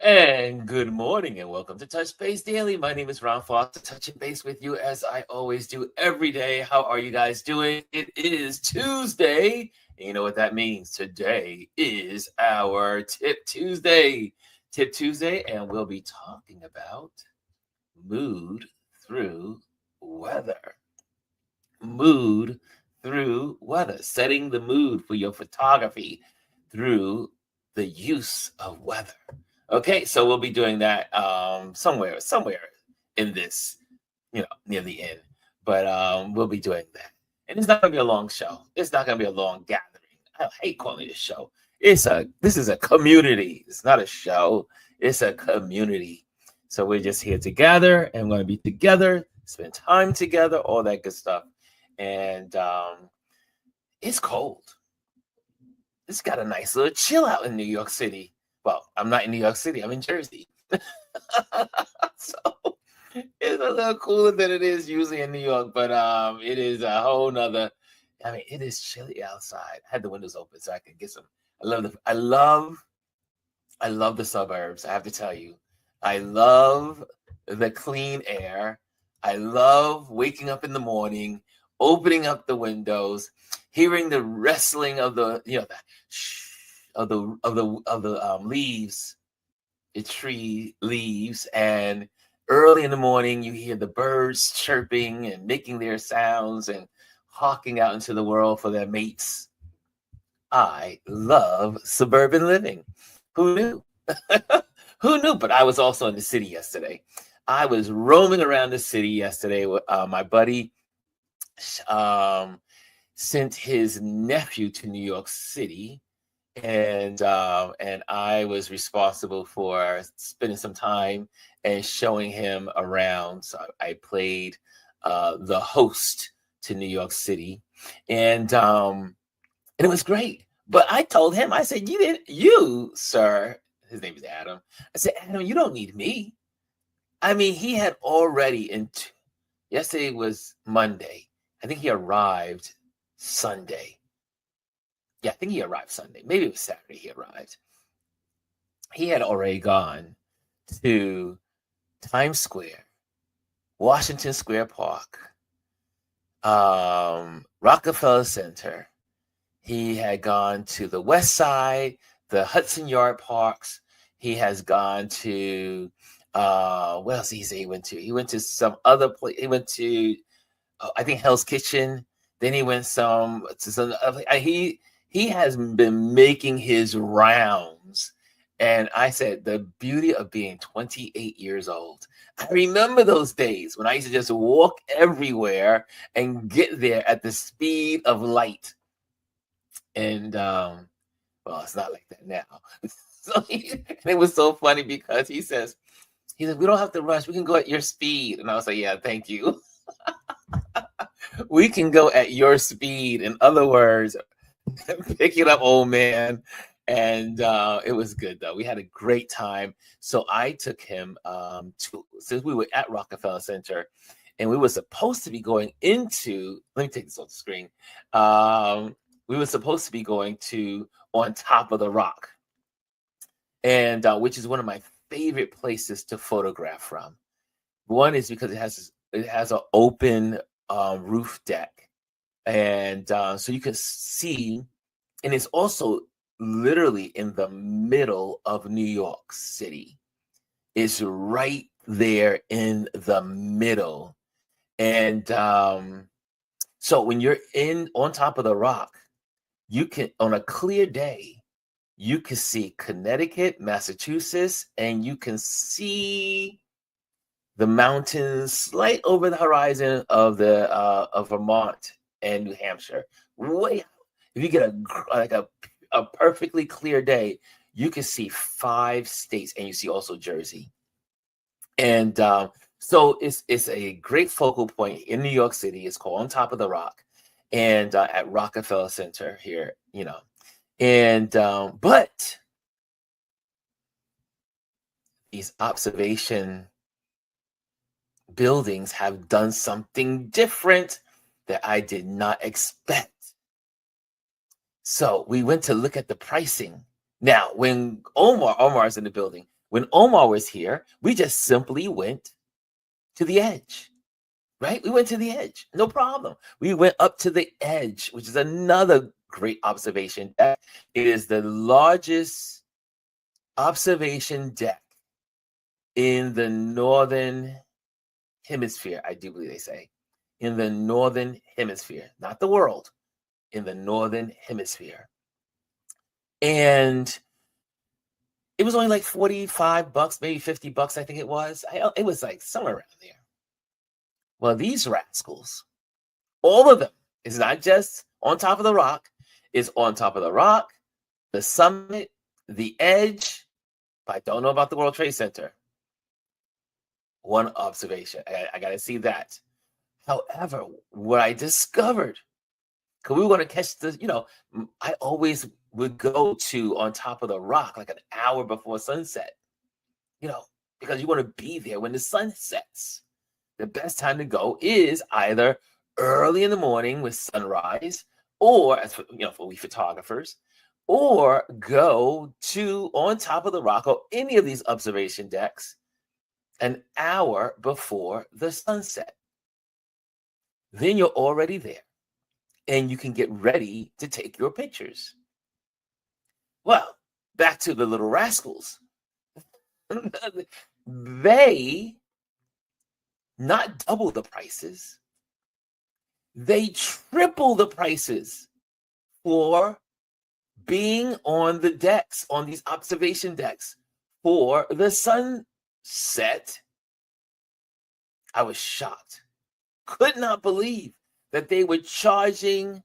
And good morning and welcome to Touch Base Daily. My name is Ron Foster, touching base with you as I always do every day. How are you guys doing? It is Tuesday. And you know what that means. Today is our Tip Tuesday. Tip Tuesday, and we'll be talking about mood through weather. Mood through weather. Setting the mood for your photography through the use of weather. Okay, so we'll be doing that somewhere in this, near the end. But we'll be doing that. And it's not gonna be a long show. It's not gonna be a long gathering. I hate calling it a show. This is a community. It's not a show. It's a community. So we're just here together and we're gonna be together, spend time together, all that good stuff. And it's cold. It's got a nice little chill out in New York City. Well, I'm not in New York City, I'm in Jersey. So it's a little cooler than it is usually in New York, but it is a whole nother. I mean, it is chilly outside. I had the windows open so I could get some. I love the suburbs. I have to tell you, I love the clean air. I love waking up in the morning, opening up the windows, hearing the rustling of the leaves, the tree leaves, and early in the morning you hear the birds chirping and making their sounds and hawking out into the world for their mates. I love suburban living. Who knew? Who knew? But I was also in the city yesterday. I was roaming around the city yesterday with my buddy. Sent his nephew to New York City, and I was responsible for spending some time and showing him around. So I played the host to New York City, and it was great. But I told him, I said, you, sir, his name is Adam. I said, Adam, you don't need me. I mean, he had already yesterday was Monday. I think he arrived Sunday. Yeah, I think he arrived Sunday. Maybe it was Saturday he arrived. He had already gone to Times Square, Washington Square Park, Rockefeller Center. He had gone to the West Side, the Hudson Yard Parks. He has gone to what else did he say he went to? He went to some other place. He went to I think Hell's Kitchen. Then he went to some. He has been making his rounds, and I said the beauty of being 28 years old. I remember those days when I used to just walk everywhere and get there at the speed of light. And well, it's not like that now. So it was so funny because he says, we don't have to rush. We can go at your speed. And I was like, yeah, thank you. We can go at your speed. In other words, pick it up, old man. And it was good, though. We had a great time. So I took him since we were at Rockefeller Center, and we were supposed to be going into, let me take this off the screen. We were supposed to be going to On Top of the Rock, and which is one of my favorite places to photograph from. One is because it has an open roof deck, and so you can see, and it's also literally in the middle of New York City. It's right there in the middle, and so when you're on top of the rock, you can, on a clear day, you can see Connecticut, Massachusetts, and you can see the mountains slight over the horizon of Vermont and New Hampshire. Way out. If you get a perfectly clear day, you can see 5 states, and you see also Jersey. And so it's a great focal point in New York City. It's called On Top of the Rock, and at Rockefeller Center here, and but these observation buildings have done something different that I did not expect. So we went to look at the pricing. Now, when Omar's in the building, when Omar was here, we just simply went to the edge, right? We went to the edge, no problem. We went up to the edge, which is another great observation deck. It is the largest observation deck in the northern hemisphere, I do believe they say. In the northern hemisphere, not the world, in the northern hemisphere. And it was only like $45, maybe $50, I think it was. It was like somewhere around there. Well, these rascals, all of them, it's not just on top of the rock, it's on top of the rock, the summit, the edge. But I don't know about the World Trade Center. One observation. I got to see that. However, what I discovered, because we were going to catch the, I always would go to on top of the rock like an hour before sunset, because you want to be there when the sun sets. The best time to go is either early in the morning with sunrise, or as for, for we photographers, or go to on top of the rock or any of these observation decks an hour before the sunset. Then you're already there and you can get ready to take your pictures. Well, back to the little rascals. They not double the prices, they triple the prices for being on the decks, on these observation decks for the sunset. I was shocked. Could not believe that they were charging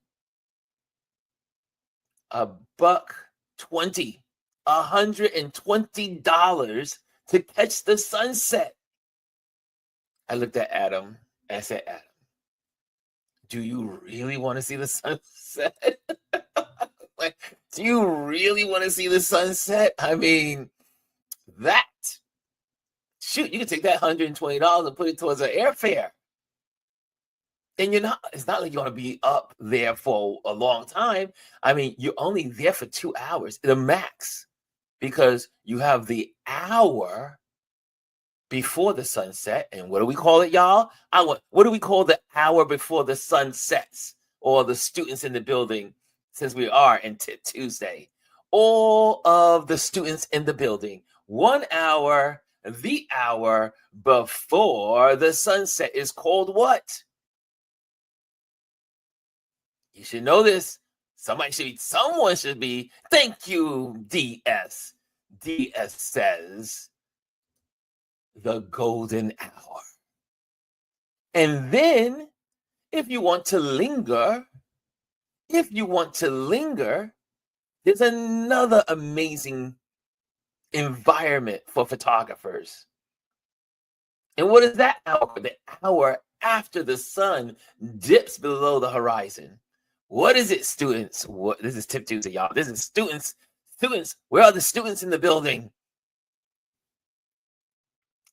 $120, $120 to catch the sunset. I looked at Adam and I said, Adam, do you really want to see the sunset? Like, do you really want to see the sunset? I mean, shoot, you can take that $120 and put it towards an airfare. And it's not like you want to be up there for a long time. I mean, you're only there for 2 hours, the max, because you have the hour before the sunset. And what do we call it, y'all? What do we call the hour before the sun sets? Or the students in the building, since we are in Tip Tuesday. All of the students in the building, 1 hour, the hour before the sunset is called what? You should know this. Someone should be. Thank you, DS. DS says the golden hour. And then, if you want to linger, there's another amazing environment for photographers. And what is that hour? The hour after the sun dips below the horizon. What is it, students? This is Tip Tuesday, y'all. This is students. Students, where are the students in the building?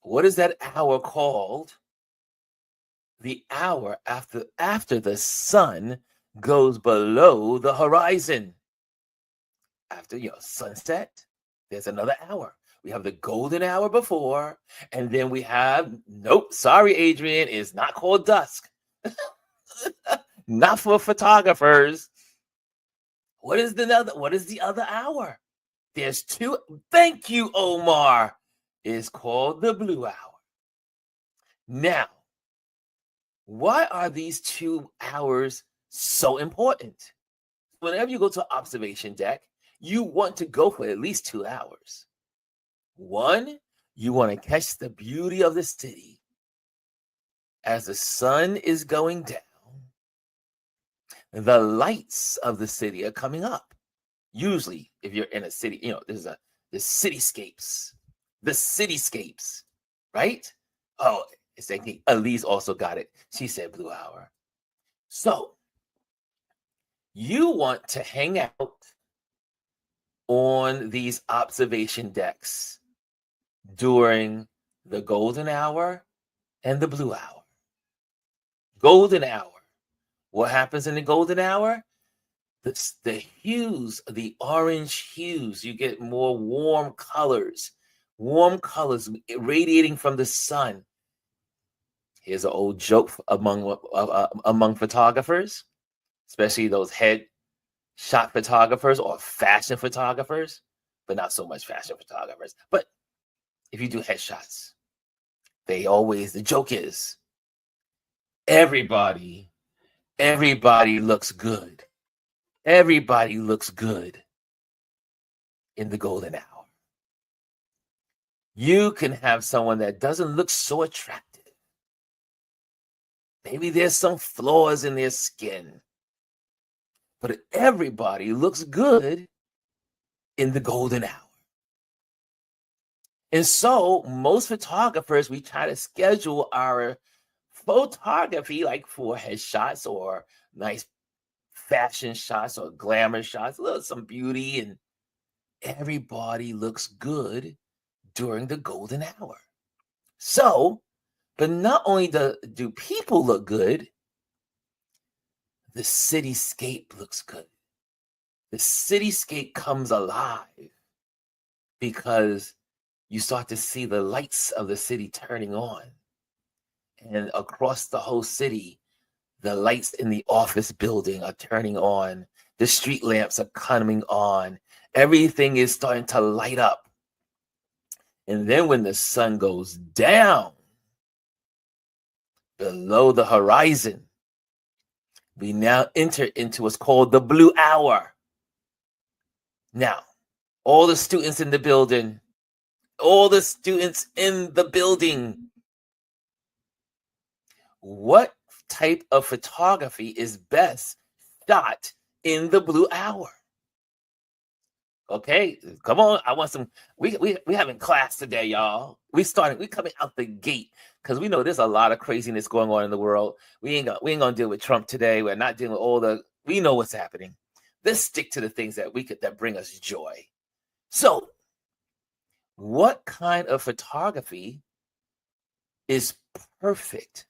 What is that hour called? The hour after the sun goes below the horizon. After sunset, there's another hour. We have the golden hour before, and then we have, sorry, Adrian, it's not called dusk. Not for photographers. What is the other hour? There's two. Thank you, Omar. It's called the blue hour. Now, why are these 2 hours so important? Whenever you go to an observation deck, you want to go for at least 2 hours. One, you want to catch the beauty of the city as the sun is going down. The lights of the city are coming up. Usually, if you're in a city, there's the cityscapes, right? Oh, it's like Elise also got it. She said blue hour. So you want to hang out on these observation decks during the golden hour and the blue hour. Golden hour. What happens in the golden hour? The hues, the orange hues, you get more warm colors warm colors radiating from the sun. Here's an old joke among photographers, especially those head shot photographers or fashion photographers, but not so much fashion photographers. But if you do headshots, the joke is everybody looks good. Everybody looks good in the golden hour. You can have someone that doesn't look so attractive. Maybe there's some flaws in their skin, but everybody looks good in the golden hour. And so most photographers, we try to schedule our photography like for headshots or nice fashion shots or glamour shots, some beauty, and everybody looks good during the golden hour. So, but not only do people look good, the cityscape looks good. The cityscape comes alive because you start to see the lights of the city turning on. And across the whole city, the lights in the office building are turning on. The street lamps are coming on. Everything is starting to light up. And then when the sun goes down below the horizon, we now enter into what's called the blue hour. Now, all the students in the building, what type of photography is best shot in the blue hour? Okay, come on. I want some. We having class today, y'all. We coming out the gate because we know there's a lot of craziness going on in the world. We ain't gonna deal with Trump today. We're not dealing with we know what's happening. Let's stick to the things that bring us joy. So, what kind of photography is perfect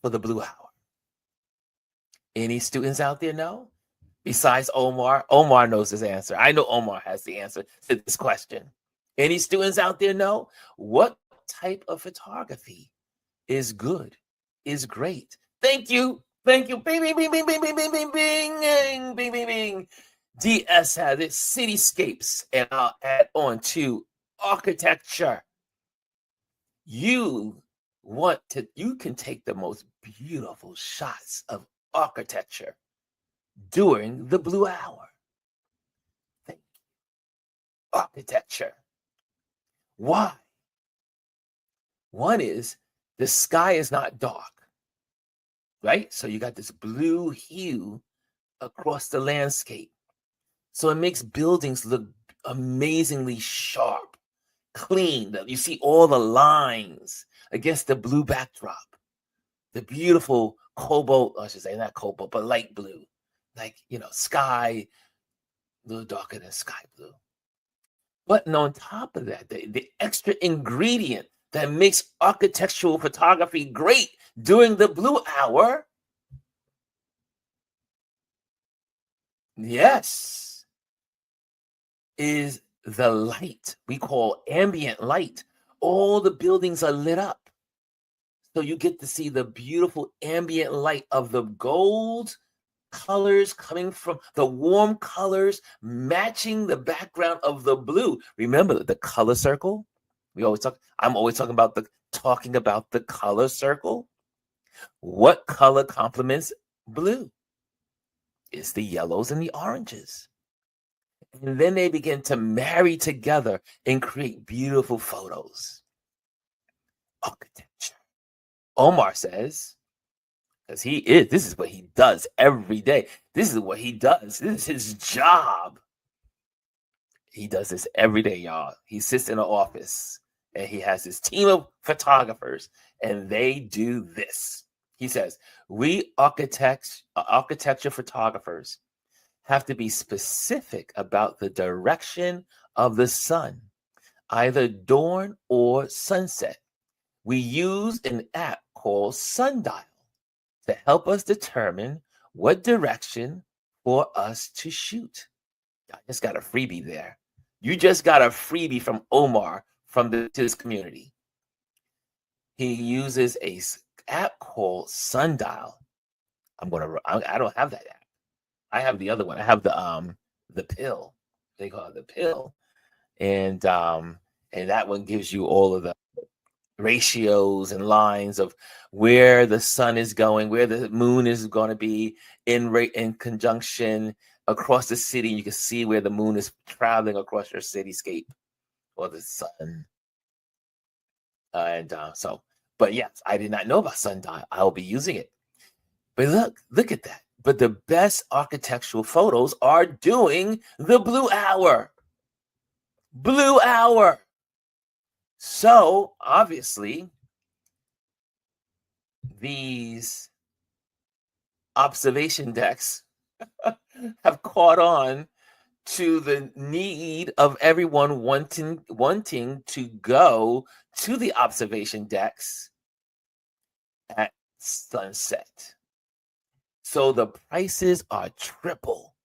for the blue hour? Any students out there know? Besides Omar knows his answer. I know Omar has the answer to this question. Any students out there know what type of photography is good, is great? Thank you. Bing, bing, bing, bing, bing, bing, bing, bing, bing, bing, bing, bing, bing. DS has it, cityscapes, and I'll add on to architecture. You can take the most beautiful shots of architecture during the blue hour. Thank you. Architecture. Why? One is the sky is not dark, right? So you got this blue hue across the landscape. So it makes buildings look amazingly sharp, clean. You see all the lines against the blue backdrop. The beautiful cobalt, I should say not cobalt, but light blue. Like, sky, a little darker than sky blue. But on top of that, the extra ingredient that makes architectural photography great during the blue hour, yes, is the light. We call ambient light. All the buildings are lit up. So you get to see the beautiful ambient light of the gold colors coming from the warm colors matching the background of the blue. Remember the color circle? I'm always talking about the color circle. What color complements blue? It's the yellows and the oranges. And then they begin to marry together and create beautiful photos. Architecture. Omar says, because this is what he does every day. This is what he does. This is his job. He does this every day, y'all. He sits in an office and he has his team of photographers and they do this. He says, we architecture photographers have to be specific about the direction of the sun, either dawn or sunset. We use an app called Sundial to help us determine what direction for us to shoot. I just got a freebie there. You just got a freebie from Omar from this community. He uses a app called Sundial. I don't have that app. I have the other one. I have the pill. They call it the pill, and that one gives you all of the ratios and lines of where the sun is going, where the moon is going to be in conjunction across the city. You can see where the moon is traveling across your cityscape or the sun. But yes, I did not know about sundial. I'll be using it. But look at that. But the best architectural photos are doing the blue hour. Blue hour. So obviously, these observation decks have caught on to the need of everyone wanting to go to the observation decks at sunset. So the prices are triple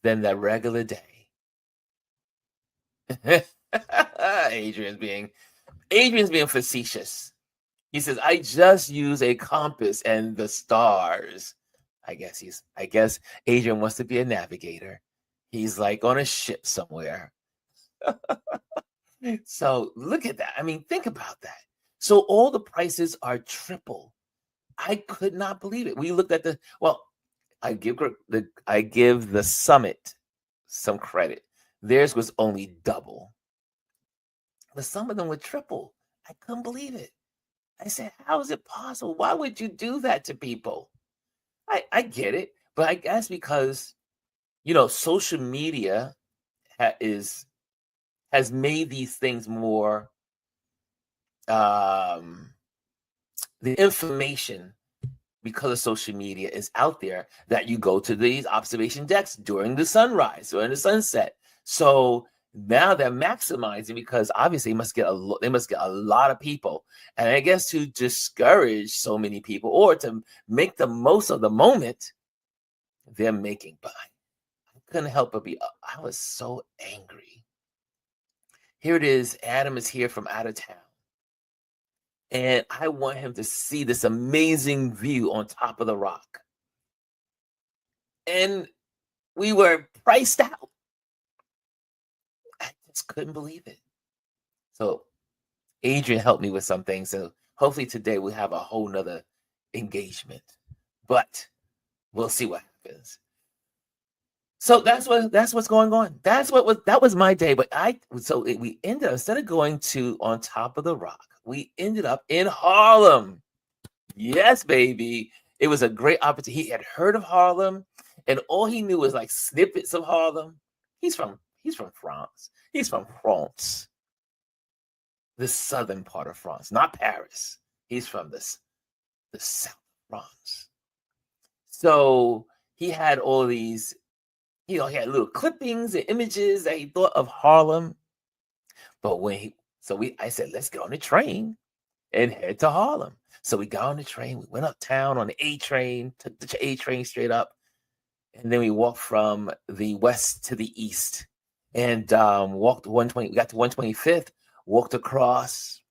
than the regular day. Adrian's being facetious. He says, I just use a compass and the stars. I guess Adrian wants to be a navigator. He's like on a ship somewhere. So look at that. I mean, think about that. So all the prices are triple. I could not believe it. We looked at I give the summit some credit. Theirs was only double. But some of them were triple. I couldn't believe it. I said, how is it possible? Why would you do that to people? I get it, but I guess because, social media has made these things more, the information because of social media is out there that you go to these observation decks during the sunrise, during the sunset. So now they're maximizing because obviously they must get a lot of people. And I guess to discourage so many people or to make the most of the moment, they're making. But I couldn't help but I was so angry. Here it is. Adam is here from out of town. And I want him to see this amazing view on top of the rock. And we were priced out. I just couldn't believe it. So Adrian helped me with some things. So hopefully today we'll have a whole nother engagement. But we'll see what happens. So that's what's going on. That was my day. But we ended up, instead of going to on top of the rock, we ended up in Harlem. Yes, baby. It was a great opportunity. He had heard of Harlem, and all he knew was like snippets of Harlem. He's from France. He's from France, the southern part of France, not Paris. He's from the south of France. So he had all these, he had little clippings and images that he thought of Harlem. But I said, let's get on the train and head to Harlem. So we got on the train, we went uptown on the A train, took the A train straight up, and then we walked from the west to the east and walked 120. We got to 125th, walked across,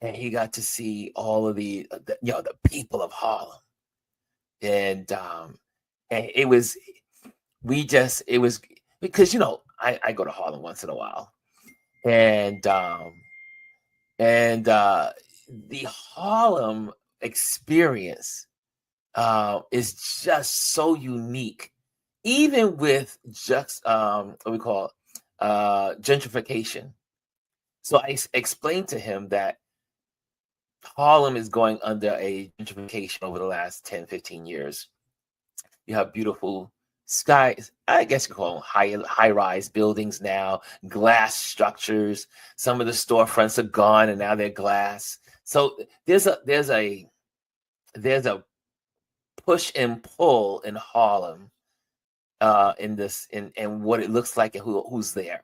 and he got to see all of the people of Harlem. And it was because I go to Harlem once in a while, and the Harlem experience is just so unique, even with just what we call gentrification. So I explained to him that Harlem is going under a gentrification over the last 10, 15 years. You have beautiful skies, I guess you call them high-rise buildings now, glass structures. Some of the storefronts are gone and now they're glass. So there's a push and pull in Harlem in what it looks like and who's there.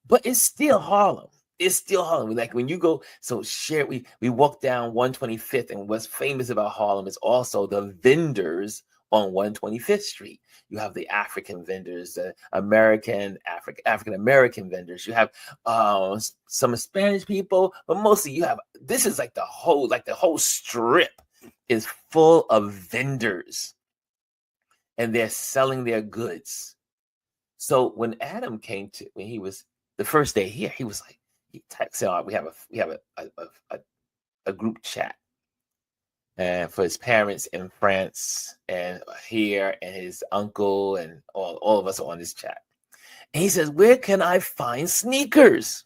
But it's still Harlem. It's still Harlem. Like when you go, we walk down 125th, and what's famous about Harlem is also the vendors on 125th Street. You have the African vendors, the African American vendors. You have some Spanish people, but mostly you have, this is like the whole strip is full of vendors, and they're selling their goods. So when Adam when he was the first day here, he was like, he texted out. We have a group chat, and for his parents in France and here, and his uncle, and all of us are on this chat. And he says, "Where can I find sneakers?"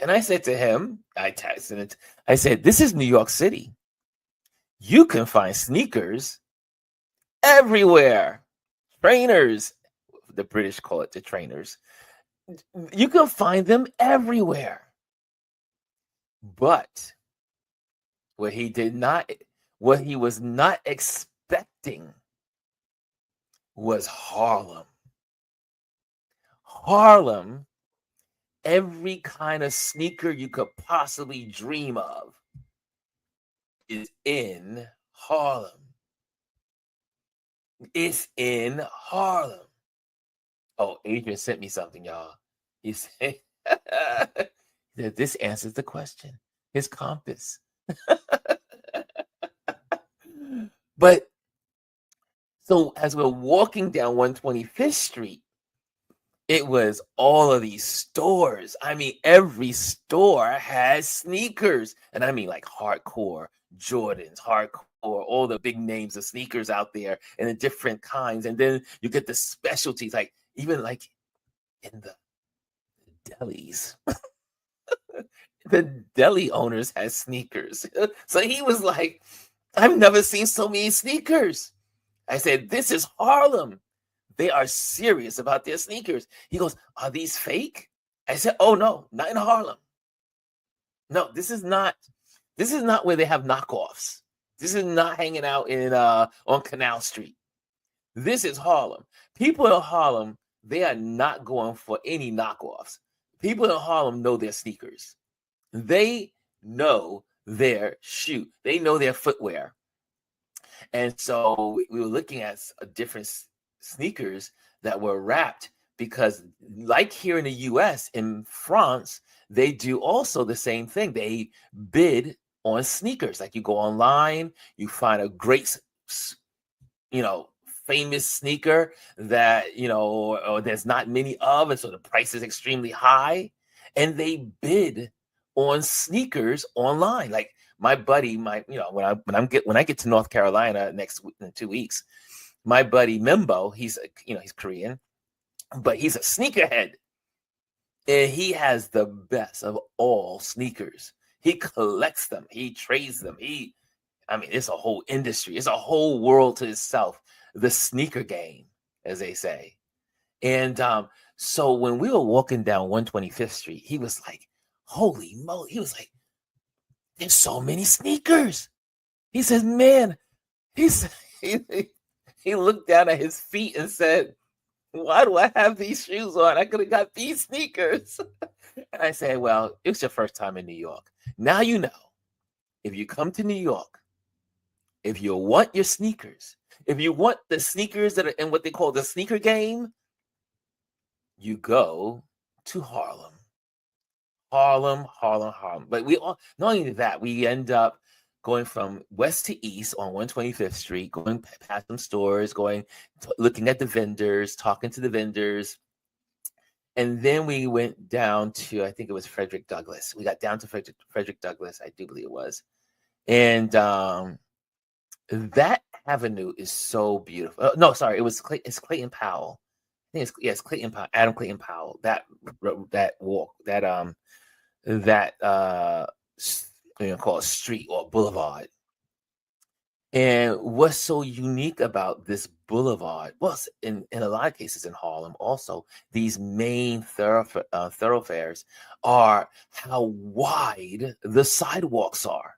And I said to him, I texted it. I said, "This is New York City. You can find sneakers everywhere. Trainers, the British call it the trainers. You can find them everywhere." But what he was not expecting was Harlem. Harlem, every kind of sneaker you could possibly dream of is in Harlem. It's in Harlem. Oh, Adrian sent me something, y'all. He said that this answers the question. His compass. But so as we're walking down 125th Street, it was all of these stores. I mean, every store has sneakers. And I mean like hardcore Jordans, hardcore, all the big names of sneakers out there and the different kinds. And then you get the specialties, like even like in the delis. The deli owners had sneakers. So he was like, "I've never seen so many sneakers." I said, "This is Harlem. They are serious about their sneakers." He goes, "Are these fake?" I said, "Oh no, not in Harlem. No, this is not where they have knockoffs. This is not hanging out in on Canal Street. This is Harlem. People in Harlem, they are not going for any knockoffs. People in Harlem know their sneakers. They know their shoe. They know their footwear." And so we were looking at different sneakers that were wrapped, because like here in the US, in France, they do also the same thing. They bid on sneakers. Like you go online, you find a great, famous sneaker that, or there's not many of, and so the price is extremely high, and they bid on sneakers online. Like my buddy, when I get to North Carolina in 2 weeks, my buddy Mimbo, he's Korean, but he's a sneakerhead, and he has the best of all sneakers. He collects them, he trades them. It's a whole industry, it's a whole world to itself, the sneaker game, as they say. And so when we were walking down 125th Street, he was like, "Holy moly!" He was like, "There's so many sneakers." He says, "Man," he said, he looked down at his feet and said, "Why do I have these shoes on? I could have got these sneakers." And I said, "Well, it was your first time in New York. Now you know, if you come to New York, if you want your sneakers, if you want the sneakers that are in what they call the sneaker game, you go to Harlem. Harlem, Harlem, Harlem." But not only that, we end up going from west to east on 125th Street, going past some stores, looking at the vendors, talking to the vendors. And then we went down to, I think it was Frederick Douglass. We got down to Frederick Douglass, I do believe it was. And that avenue is so beautiful. No, sorry, it's Clayton Powell. I think it's Clayton Powell, Adam Clayton Powell. That walk, call it street or boulevard. And what's so unique about this boulevard? Well, in a lot of cases in Harlem, also these main thoroughfares are how wide the sidewalks are.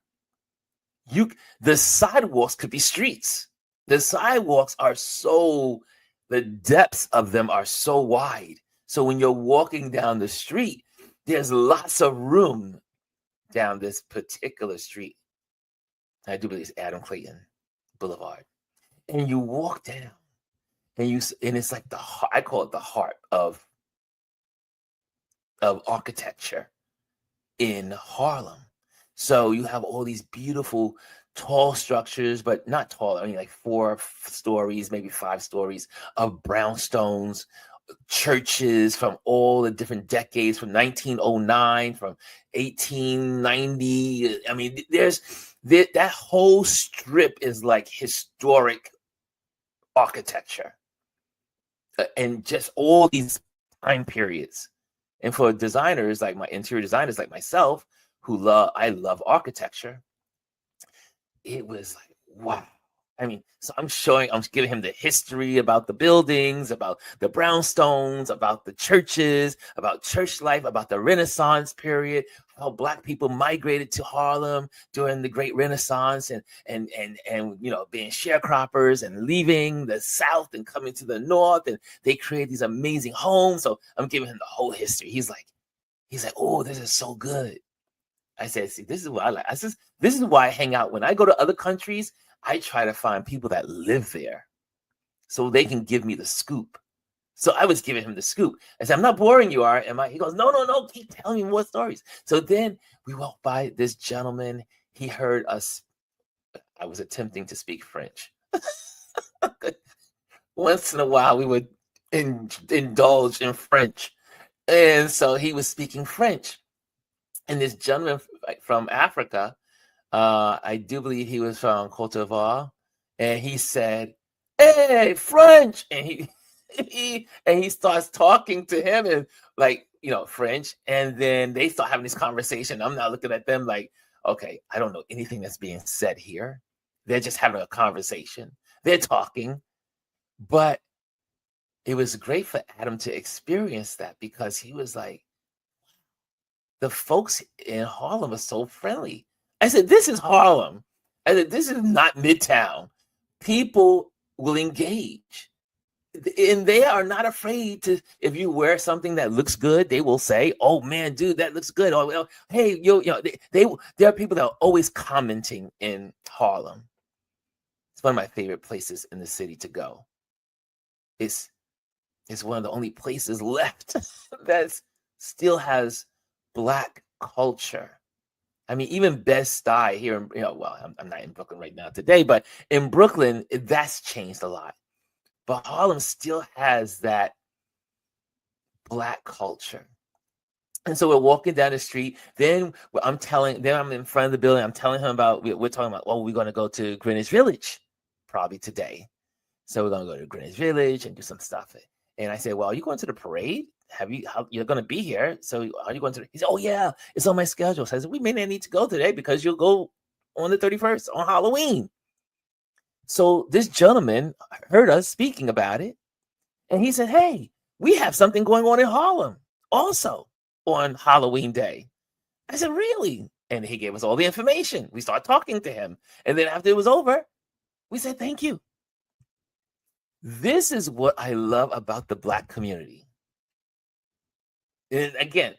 The sidewalks could be streets. The sidewalks are the depths of them are so wide. So when you're walking down the street, there's lots of room down this particular street. I do believe it's Adam Clayton Boulevard. And you walk down, and it's like I call it the heart of architecture in Harlem. So you have all these beautiful tall structures, but not tall. I mean, like stories, maybe 5 stories of brownstones, churches from all the different decades, from 1909, from 1890. I mean, that whole strip is like historic architecture, and just all these time periods. And for designers, like my interior designers like myself, I love architecture, it was like, wow. I mean, so I'm giving him the history about the buildings, about the brownstones, about the churches, about church life, about the Renaissance period, how Black people migrated to Harlem during the Great Renaissance, and being sharecroppers and leaving the South and coming to the North, and they created these amazing homes. So I'm giving him the whole history. He's like, oh, this is so good. I said, see, this is what I like. This is why I hang out. When I go to other countries, I try to find people that live there so they can give me the scoop. So I was giving him the scoop. I said, I'm not boring you, am I? He goes, no, keep telling me more stories. So then we walked by this gentleman. He heard us. I was attempting to speak French. Once in a while, we would indulge in French. And so he was speaking French. And this gentleman from Africa, I do believe he was from Cote d'Ivoire, and he said, "Hey, French!" And he starts talking to him in French, and then they start having this conversation. I'm not looking at them like, okay, I don't know anything that's being said here. They're just having a conversation. They're talking, but it was great for Adam to experience that because he was like, the folks in Harlem are so friendly. I said, this is Harlem. I said, this is not Midtown. People will engage. And they are not afraid to, if you wear something that looks good, they will say, oh man, dude, that looks good. Or, well, hey, there are people that are always commenting in Harlem. It's one of my favorite places in the city to go. It's one of the only places left that still has Black culture. I mean, even Bed-Stuy here in, I'm not in Brooklyn right now today, but in Brooklyn, that's changed a lot. But Harlem still has that Black culture. And so we're walking down the street. Then I'm in front of the building. I'm telling him we're talking about, we're going to go to Greenwich Village probably today. So we're going to go to Greenwich Village and do some stuff. And I said, well, are you going to the parade? You're going to be here. So are you going to? He said, oh yeah, it's on my schedule. So I said, we may not need to go today because you'll go on the 31st on Halloween. So this gentleman heard us speaking about it. And he said, hey, we have something going on in Harlem also on Halloween day. I said, really? And he gave us all the information. We started talking to him. And then after it was over, we said, thank you. This is what I love about the Black community. And again,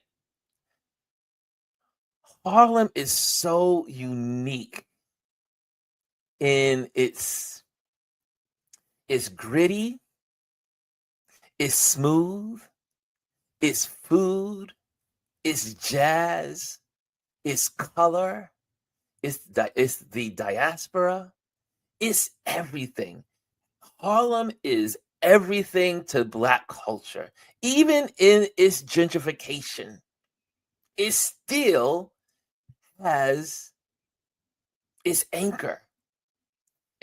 Harlem is so unique in it's gritty, it's smooth, it's food, it's jazz, it's color, it's the diaspora, it's everything. Harlem is everything to Black culture. Even in its gentrification, it still has its anchor.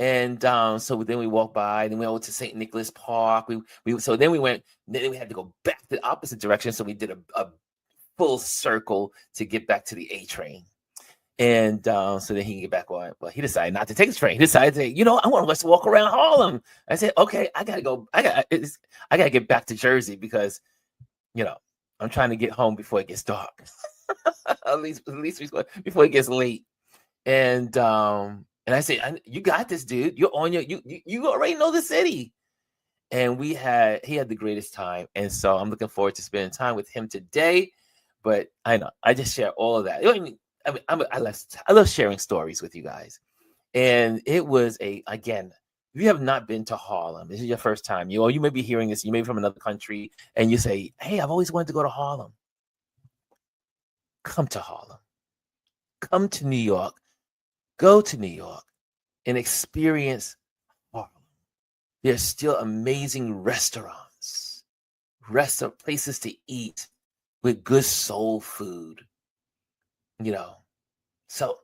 And so then we walked by, then we went to St. Nicholas Park. Then we had to go back the opposite direction. So we did a full circle to get back to the A train. And so then he can get back on. Well, he decided not to take the train. He decided to say, I want us to walk around Harlem. I said, okay, I gotta go. I gotta get back to Jersey because, I'm trying to get home before it gets dark. at least before it gets late. And I said, you got this, dude. You're on you already know the city. And he had the greatest time. And so I'm looking forward to spending time with him today. But I know I just share all of that. I love sharing stories with you guys. And it was again, if you have not been to Harlem, this is your first time. You may be hearing this. You may be from another country, and you say, "Hey, I've always wanted to go to Harlem." Come to Harlem. Come to New York. Go to New York and experience Harlem. There's still amazing restaurants, places to eat with good soul food. You know, so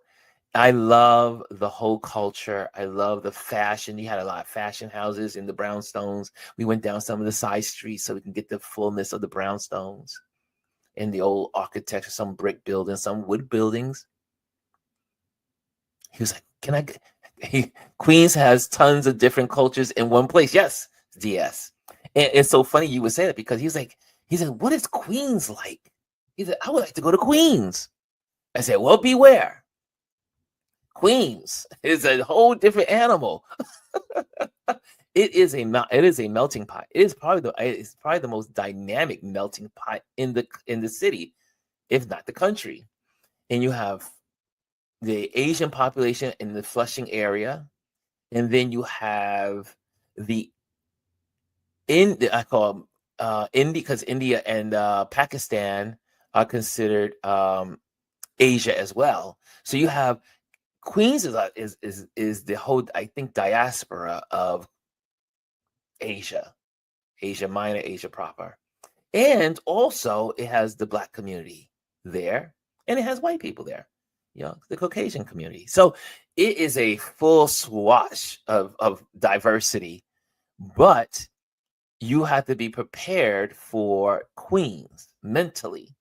I love the whole culture. I love the fashion. You had a lot of fashion houses in the brownstones. We went down some of the side streets so we can get the fullness of the brownstones and the old architecture, some brick buildings, some wood buildings. He was like, "Can I?" Queens has tons of different cultures in one place. Yes, DS. And it's so funny you would say that because he said, "What is Queens like?" He said, "I would like to go to Queens." I said, "Well, beware. Queens is a whole different animal. It is a melting pot. It's probably the most dynamic melting pot in the city, if not the country. And you have the Asian population in the Flushing area, and then you have the I call them India, because India and Pakistan are considered Asia as well. So you have Queens is the whole, I think, diaspora of Asia, Asia Minor, Asia proper. And also it has the Black community there, and it has white people there, the Caucasian community. So it is a full swash of diversity, but you have to be prepared for Queens mentally.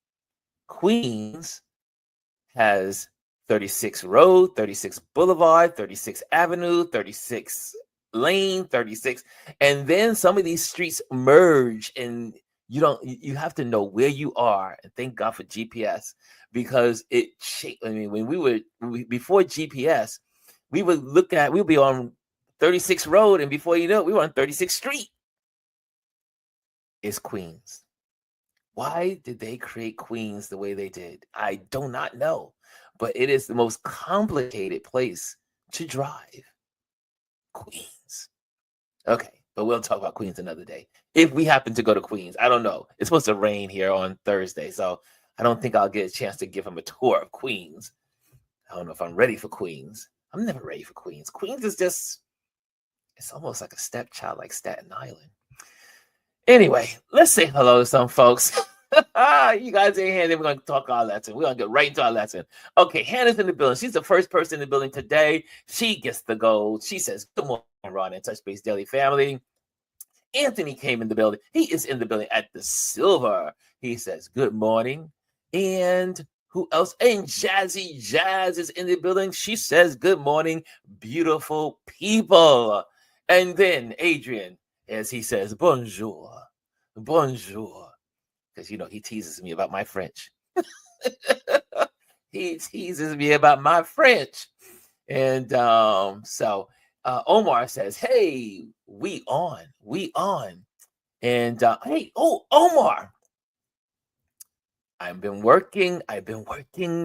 Queens has 36 Road, 36 Boulevard, 36 Avenue, 36 Lane, 36. And then some of these streets merge, and you have to know where you are. And thank God for GPS, because before GPS, we'd be on 36 Road, and before you know it, we were on 36th Street. It's Queens. Why did they create Queens the way they did? I do not know, but it is the most complicated place to drive. Queens. Okay, but we'll talk about Queens another day. If we happen to go to Queens, I don't know. It's supposed to rain here on Thursday, so I don't think I'll get a chance to give him a tour of Queens. I don't know if I'm ready for Queens. I'm never ready for Queens. Queens is it's almost like a stepchild, like Staten Island. Anyway, let's say hello to some folks. You guys ain't here, then we're going to talk our lesson. We're going to get right into our lesson. Okay, Hannah's in the building. She's the first person in the building today. She gets the gold. She says, "Good morning, Ron and Touch Base Daily family." Anthony came in the building. He is in the building at the silver. He says, "Good morning." And who else? And Jazzy Jazz is in the building. She says, "Good morning, beautiful people." And then Adrian, as he says, "Bonjour, bonjour," because he teases me about my French. He teases me about my French. And so Omar says, "Hey, we on." And hey, Omar, I've been working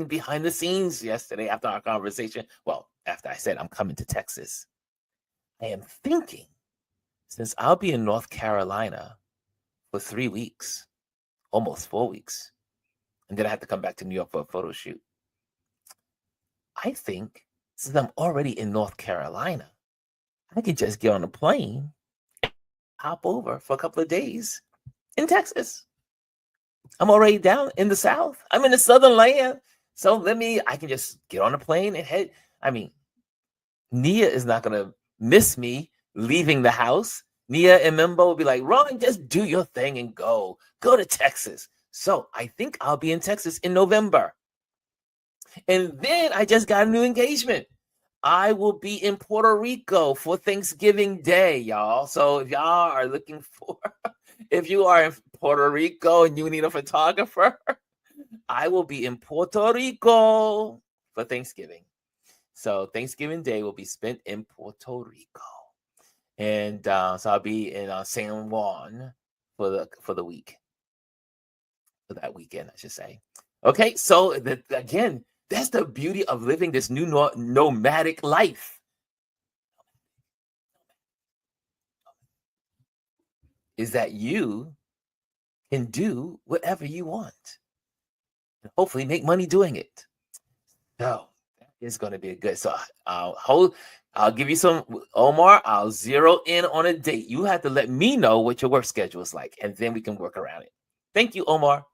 behind the scenes yesterday after our conversation. Well, after I said I'm coming to Texas, I am thinking, since I'll be in North Carolina for 3 weeks, almost 4 weeks, and then I have to come back to New York for a photo shoot. I think, since I'm already in North Carolina, I could just get on a plane, hop over for a couple of days in Texas. I'm already down in the South. I'm in the Southern land. So I can just get on a plane and head. I mean, Nia is not going to miss me leaving the house. Nia and Mimbo will be like, "Ron, just do your thing and go to Texas." So I think I'll be in Texas in November. And then I just got a new engagement. I will be in Puerto Rico for Thanksgiving Day, y'all. So if y'all are looking for, if you are in Puerto Rico and you need a photographer, I will be in Puerto Rico for Thanksgiving. So Thanksgiving Day will be spent in Puerto Rico. And so I'll be in San Juan for the week. For that weekend, I should say. Okay, so again, that's the beauty of living this new nomadic life. is that you can do whatever you want and hopefully make money doing it. So that is going to be a good. So I'll give you some, Omar. I'll zero in on a date. You have to let me know what your work schedule is like, and then we can work around it. Thank you, Omar.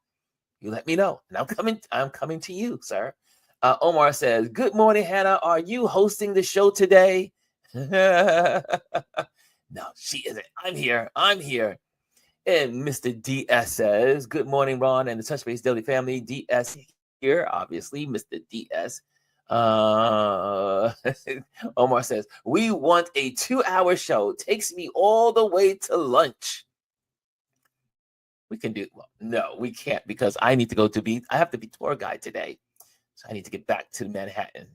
You let me know, and I'm coming. I'm coming to you, sir. Omar says, "Good morning, Hannah. Are you hosting the show today?" No, she isn't. I'm here. I'm here. And Mr. DS says, "Good morning, Ron and the Touch Base Daily family." DS here, obviously, Mr. DS. Omar says, "We want a 2-hour show. Takes me all the way to lunch." We can do, well, no, we can't, because I need to go to I have to be tour guide today. So I need to get back to Manhattan.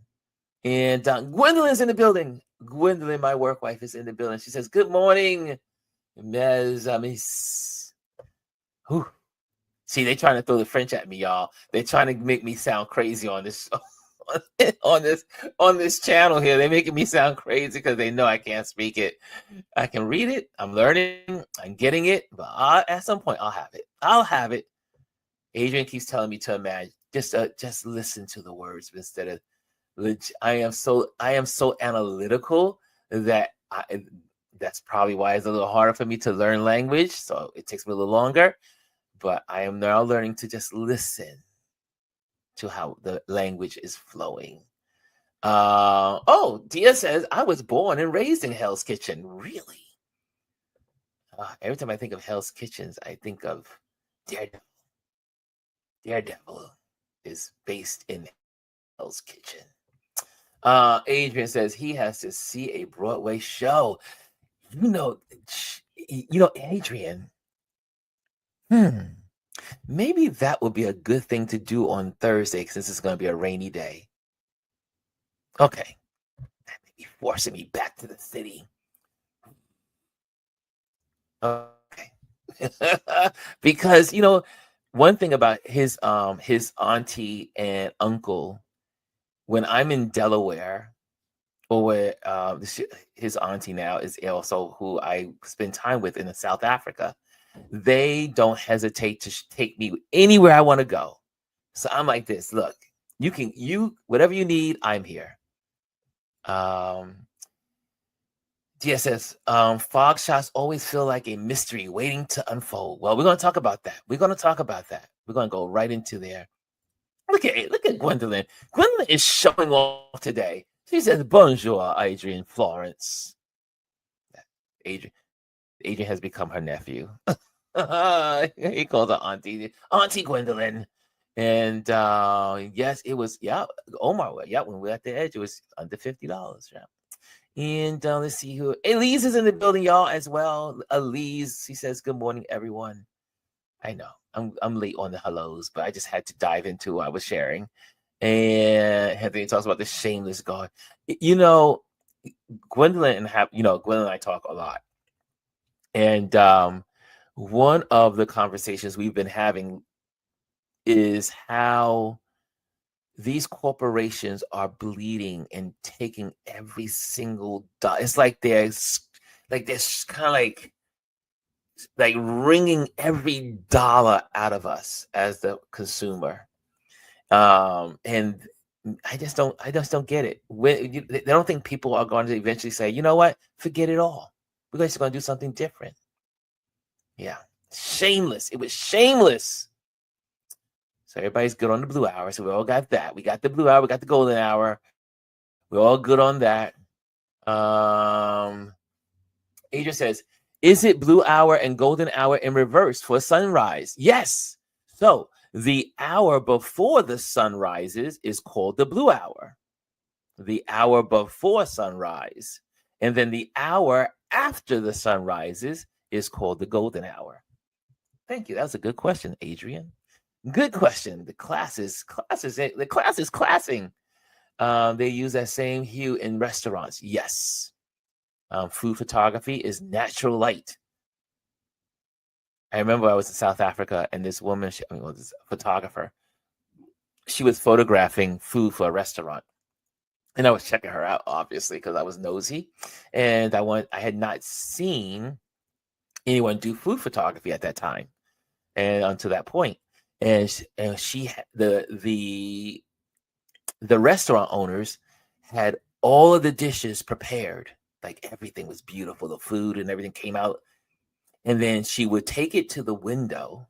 And Gwendolyn's in the building. Gwendolyn, my work wife, is in the building. She says, "Good morning, mes amis." Whew. See, they trying to throw the French at me, y'all. They're trying to make me sound crazy on this on this channel here. They're making me sound crazy because they know I can't speak it. I can read it. I'm learning. I'm getting it. But at some point, I'll have it. I'll have it. Adrian keeps telling me to imagine. Just listen to the words instead of. I am so analytical that that's probably why it's a little harder for me to learn language. So it takes me a little longer. But I am now learning to just listen to how the language is flowing. Dia says, "I was born and raised in Hell's Kitchen." Really? Every time I think of Hell's Kitchens, I think of Daredevil. Daredevil is based in Hell's Kitchen. Adrian says he has to see a Broadway show. You know, Adrian. Maybe that would be a good thing to do on Thursday, since it's going to be a rainy day. Okay. That may be forcing me back to the city. Okay. Because, one thing about his auntie and uncle, when I'm in Delaware, or where his auntie now is also who I spend time with in South Africa, they don't hesitate to take me anywhere I want to go. So I'm like this: look, whatever you need, I'm here. DSS, fog shots always feel like a mystery waiting to unfold. Well, we're going to talk about that. We're going to go right into there. Look at Gwendolyn. Gwendolyn is showing off today. She says, "Bonjour, Adrian Florence." Adrian has become her nephew. He calls her Auntie Gwendolyn. And yes, it was, Omar, when we were at the edge, it was under $50. Yeah. And let's see who. Elise is in the building, y'all, as well. Elise, she says, "Good morning, everyone." I know I'm late on the hellos, but I just had to dive into what I was sharing. And Anthony talks about the shameless God. Gwendolyn and I talk a lot. And one of the conversations we've been having is how these corporations are bleeding and taking every single dollar. It's like they're kind of like wringing every dollar out of us as the consumer. And I just don't get it. They don't think people are going to eventually say, "You know what? Forget it all. We're just going to do something different." Yeah. Shameless. It was shameless. So everybody's good on the blue hour. So we all got that. We got the blue hour. We got the golden hour. We're all good on that. Adrian says, "Is it blue hour and golden hour in reverse for sunrise?" Yes. So the hour before the sun rises is called the blue hour. The hour before sunrise. And then the hour after the sun rises is called the golden hour. Thank you. That was a good question, Adrian. Good question. The class is classing. They use that same hue in restaurants. Yes. Food photography is natural light. I remember I was in South Africa, and this woman, this photographer, she was photographing food for a restaurant. And I was checking her out, obviously, because I was nosy. And I had not seen anyone do food photography at that time and until that point. And the restaurant owners had all of the dishes prepared. Like everything was beautiful. The food and everything came out. And then she would take it to the window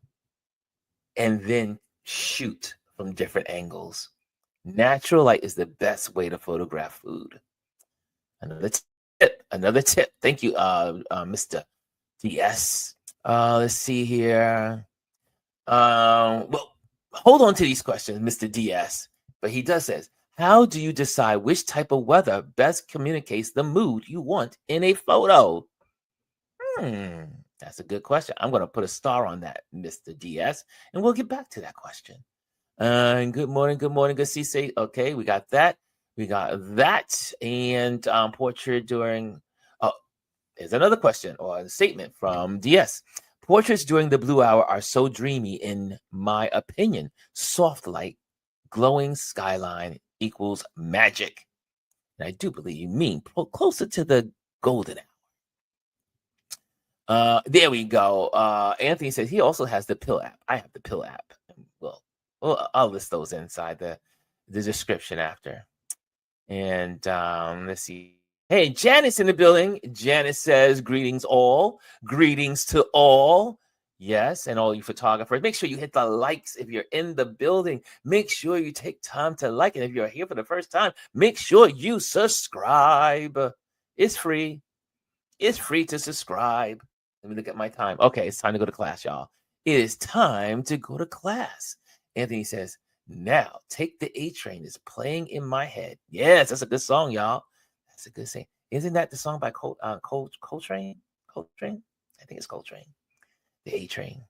and then shoot from different angles. Natural light is the best way to photograph food. Another tip. Another tip. Thank you, Mr. DS. Let's see here. Well, hold on to these questions, Mr. DS. But he does says, how do you decide which type of weather best communicates the mood you want in a photo? That's a good question. I'm going to put a star on that, Mr. DS, and we'll get back to that question. Good morning, good see. Okay, we got that. We got that. And portrait during, here's another question or a statement from DS. Portraits during the blue hour are so dreamy, in my opinion. Soft light, glowing skyline equals magic. And I do believe you mean closer to the golden hour. There we go. Anthony says he also has the Pill app. I have the Pill app. Well, I'll list those inside the description after. And let's see. Hey, Janice in the building. Janice says, greetings all. Greetings to all. Yes, and all you photographers. Make sure you hit the likes if you're in the building. Make sure you take time to like it. If you're here for the first time, make sure you subscribe. It's free. It's free to subscribe. Let me look at my time. Okay, it's time to go to class, y'all. It is time to go to class. Anthony says, now take the A Train is playing in my head. Yes, that's a good song, y'all. That's a good thing. Isn't that the song by Coltrane? Coltrane? I think it's Coltrane. The A Train.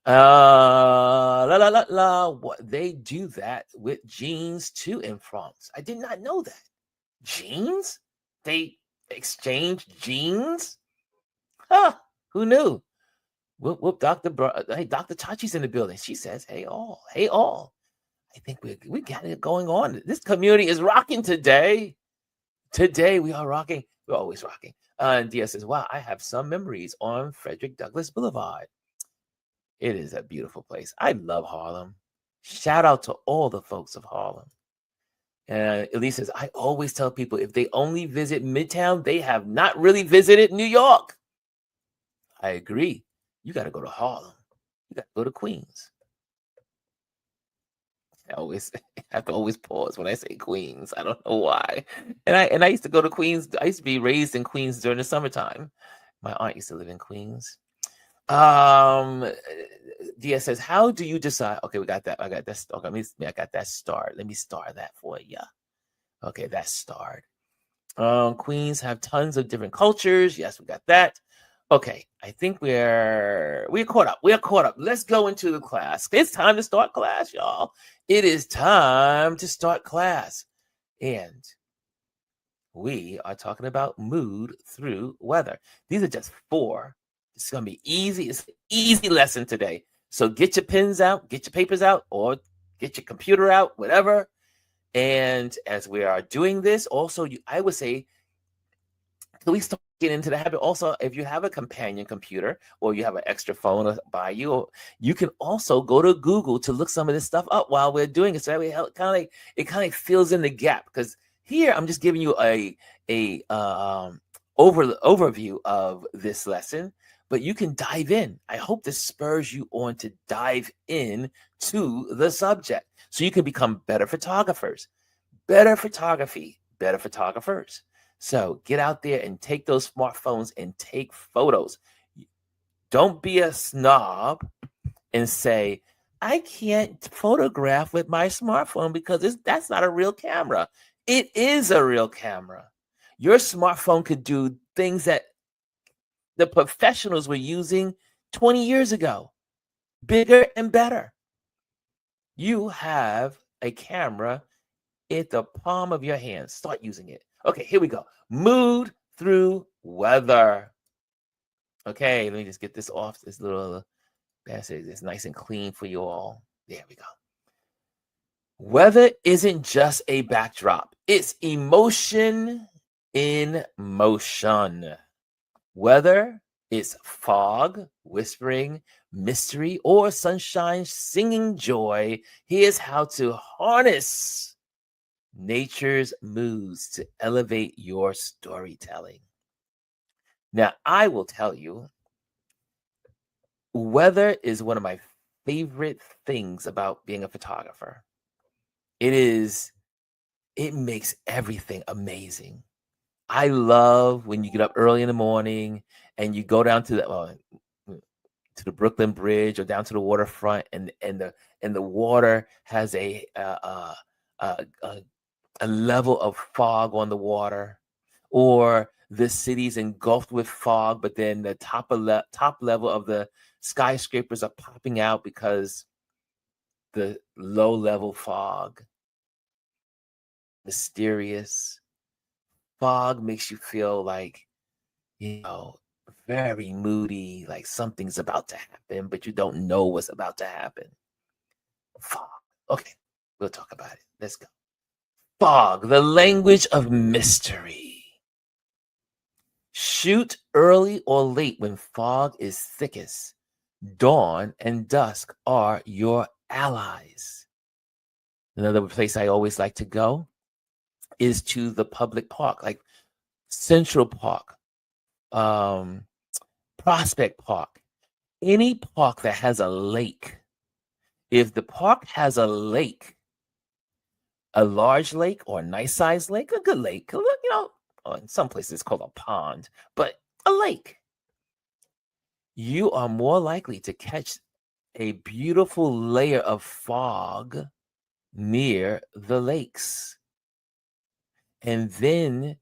La la la la. What they do that with jeans too in France. I did not know that. Jeans? They exchange jeans? Huh? Who knew? Whoop, Dr. Hey, Dr. Chachi's in the building. She says, hey all. I think we got it going on. This community is rocking today. Today we are rocking. We're always rocking. And Dia says, wow, I have some memories on Frederick Douglass Boulevard. It is a beautiful place. I love Harlem. Shout out to all the folks of Harlem. And Elise says, I always tell people if they only visit Midtown, they have not really visited New York. I agree. You got to go to Harlem. You got to go to Queens. I have to always pause when I say Queens. I don't know why. And I used to go to Queens. I used to be raised in Queens during the summertime. My aunt used to live in Queens. Dia says, how do you decide? Okay, we got that. I got that. Okay, I got that starred. Let me star that for you. Okay, that's starred. Queens have tons of different cultures. Yes, we got that. Okay, I think we're caught up. We're caught up. Let's go into the class. It's time to start class, y'all. It is time to start class. And we are talking about mood through weather. These are just 4. It's going to be easy. It's an easy lesson today. So get your pens out, get your papers out, or get your computer out, whatever. And as we are doing this, also, I would say, can we start getting into the habit? Also, if you have a companion computer or you have an extra phone by you, you can also go to Google to look some of this stuff up while we're doing it. So it kind of fills in the gap, because here I'm just giving you a overview of this lesson, but you can dive in. I hope this spurs you on to dive in to the subject so you can become better photographers, better photography, better photographers. So get out there and take those smartphones and take photos. Don't be a snob and say, I can't photograph with my smartphone because that's not a real camera. It is a real camera. Your smartphone could do things that the professionals were using 20 years ago, bigger and better. You have a camera at the palm of your hand. Start using it. Okay, here we go. Mood through weather. Okay, let me just get this off. This little passage. It's nice and clean for you all. There we go. Weather isn't just a backdrop. It's emotion in motion. Weather It's fog, whispering, mystery, or sunshine, singing joy. Here's how to harness nature's moods to elevate your storytelling. Now, I will tell you, weather is one of my favorite things about being a photographer. It is, it makes everything amazing. I love when you get up early in the morning and you go down to the Brooklyn Bridge or down to the waterfront, and the water has a level of fog on the water, or the city's engulfed with fog, but then the top level of the skyscrapers are popping out because the low level fog, mysterious fog, makes you feel like, you know, very moody, like something's about to happen, but you don't know what's about to happen. Fog. Okay, we'll talk about it. Let's go. Fog, the language of mystery. Shoot early or late when fog is thickest. Dawn and dusk are your allies. Another place I always like to go is to the public park, like Central Park, um, Prospect Park, any park that has a lake. If the park has a lake, a large lake or a nice sized lake, a good lake, in some places it's called a pond, but a lake, you are more likely to catch a beautiful layer of fog near the lakes. And then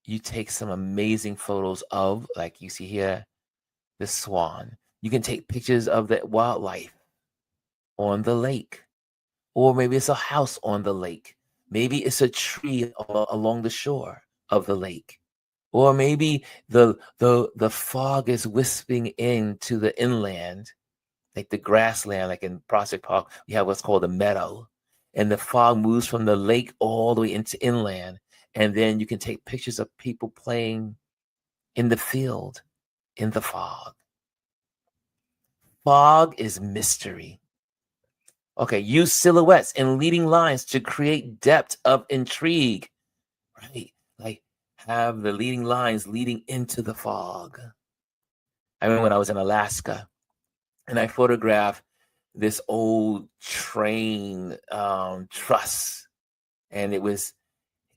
you take some amazing photos of, like you see here, the swan. You can take pictures of the wildlife on the lake, or maybe it's a house on the lake. Maybe it's a tree along the shore of the lake. Or maybe the fog is wisping into the inland, like the grassland, like in Prospect Park, we have what's called a meadow. And the fog moves from the lake all the way into inland. And then you can take pictures of people playing in the field in the fog. Fog is mystery. Okay, use silhouettes and leading lines to create depth of intrigue. Right? Like have the leading lines leading into the fog. I remember when I was in Alaska and I photographed this old train truss, and it was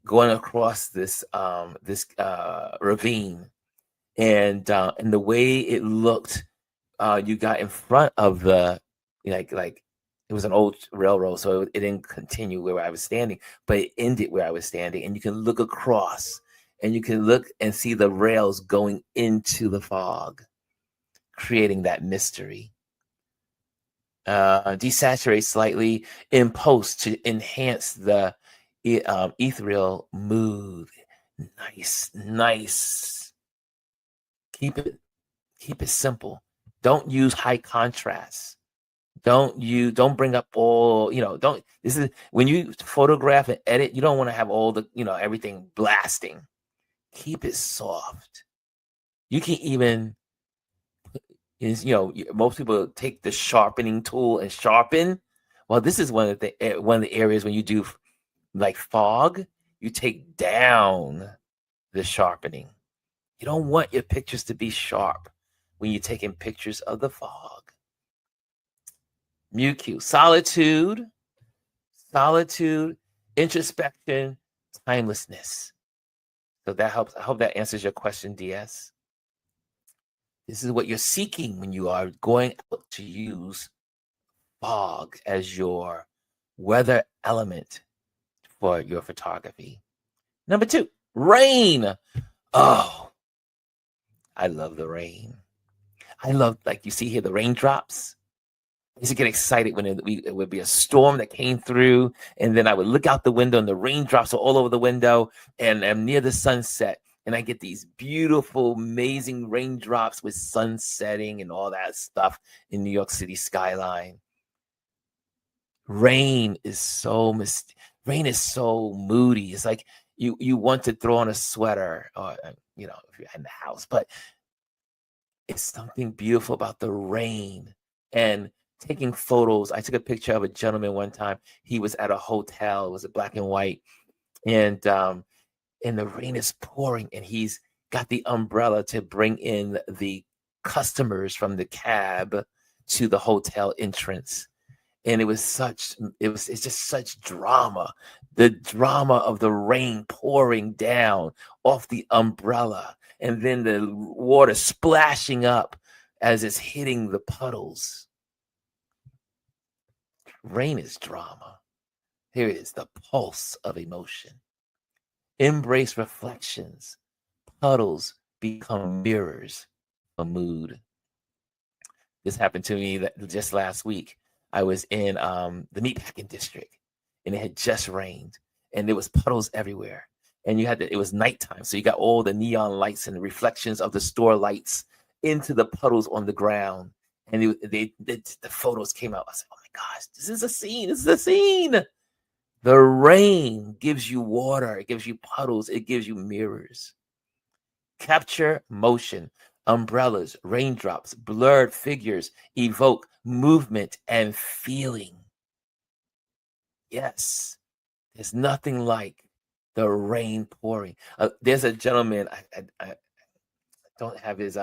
going across this ravine, and the way it looked, you got in front of the, like it was an old railroad, so it didn't continue where I was standing, but it ended where I was standing, and you can look across, and you can look and see the rails going into the fog, creating that mystery. Desaturate slightly in post to enhance the ethereal mood. Nice, nice. Keep it simple. Don't use high contrast. Don't bring up all, don't, this is when you photograph and edit, you don't want to have all the, everything blasting. Keep it soft. You can even most people take the sharpening tool and sharpen. Well, this is one of the areas when you do like fog, you take down the sharpening. You don't want your pictures to be sharp when you're taking pictures of the fog. MuQ, solitude, introspection, timelessness. So that helps. I hope that answers your question, DS. This is what you're seeking when you are going out to use fog as your weather element for your photography. Number 2, rain. Oh, I love the rain. I love, like you see here, the raindrops. I used to get excited when it would be a storm that came through, and then I would look out the window, and the raindrops are all over the window, and I'm near the sunset, and I get these beautiful, amazing raindrops with sun setting and all that stuff in New York City skyline. Rain is so moody. It's like you want to throw on a sweater, or if you're in the house, but It's something beautiful about the rain and taking photos. I took a picture of a gentleman one time. He was at a hotel. It was a black and white, and the rain is pouring, and he's got the umbrella to bring in the customers from the cab to the hotel entrance. And it's just such drama. The drama of the rain pouring down off the umbrella, and then the water splashing up as it's hitting the puddles. Rain is drama. Here it is, the pulse of emotion. Embrace reflections. Puddles become mirrors of mood. This happened to me just last week. I was in the meatpacking district, and it had just rained, and there was puddles everywhere. And it was nighttime, so you got all the neon lights and the reflections of the store lights into the puddles on the ground. And the photos came out. I said, "Oh my gosh, this is a scene! This is a scene!" The rain gives you water, it gives you puddles, it gives you mirrors. Capture motion. Umbrellas, raindrops, blurred figures evoke movement and feeling. Yes, there's nothing like the rain pouring. There's a gentleman, I don't have his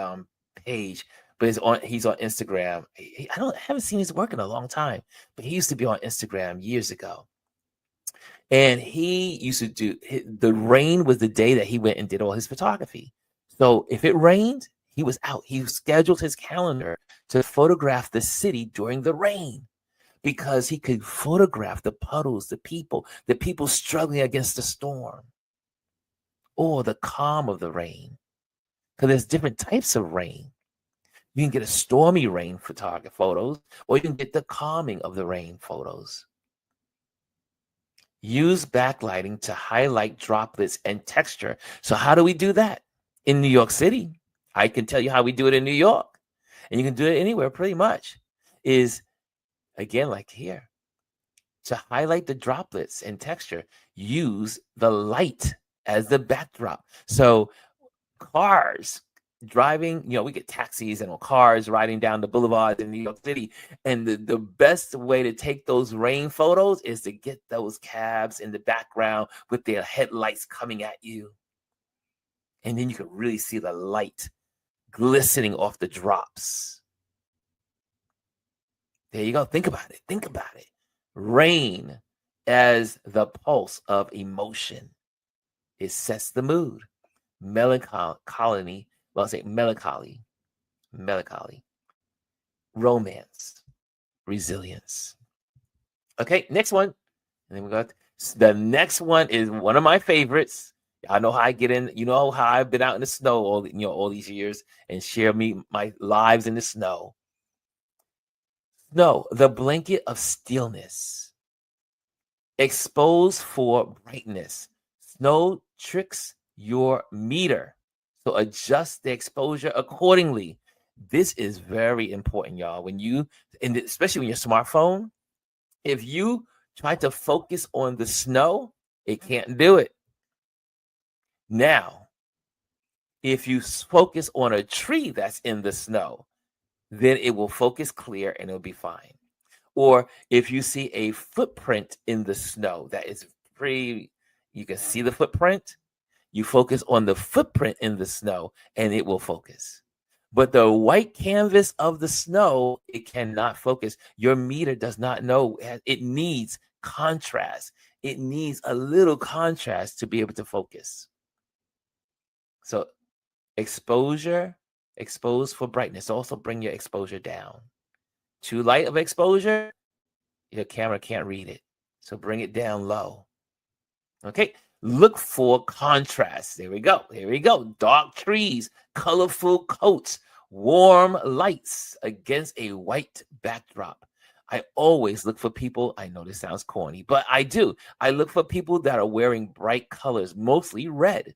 page, but he's on Instagram. I haven't seen his work in a long time, but he used to be on Instagram years ago. And he used to the rain was the day that he went and did all his photography. So if it rained, he was out. He scheduled his calendar to photograph the city during the rain, because he could photograph the puddles, the people struggling against the storm, or the calm of the rain. Because there's different types of rain. You can get a stormy rain photos, or you can get the calming of the rain photos. Use backlighting to highlight droplets and texture. So how do we do that? In New York City, I can tell you how we do it in New York, and you can do it anywhere pretty much, is, again, like here, to highlight the droplets and texture, use the light as the backdrop. So cars driving, we get taxis and cars riding down the boulevards in New York City. And the best way to take those rain photos is to get those cabs in the background with their headlights coming at you. And then you can really see the light glistening off the drops. There you go. Think about it. Think about it. Rain as the pulse of emotion. It sets the mood. Melancholy, romance, resilience. Okay, next one. And then we got the next one is one of my favorites. I know how I get in. You know how I've been out in the snow all these years and share my lives in the snow. Snow, the blanket of stillness. Expose for brightness. Snow tricks your meter, so adjust the exposure accordingly. This is very important, y'all. Especially when your smartphone, if you try to focus on the snow, it can't do it. Now, if you focus on a tree that's in the snow, then it will focus clear and it'll be fine. Or if you see a footprint in the snow that is you can see the footprint, you focus on the footprint in the snow and it will focus. But the white canvas of the snow, it cannot focus. Your meter does not know. It needs contrast. It needs a little contrast to be able to focus. So expose for brightness. Also bring your exposure down. Too light of exposure, your camera can't read it. So bring it down low. Okay. Look for contrast. There we go. Dark trees, colorful coats, warm lights against a white backdrop. I always look for people. I know this sounds corny, but I do. I look for people that are wearing bright colors, mostly red.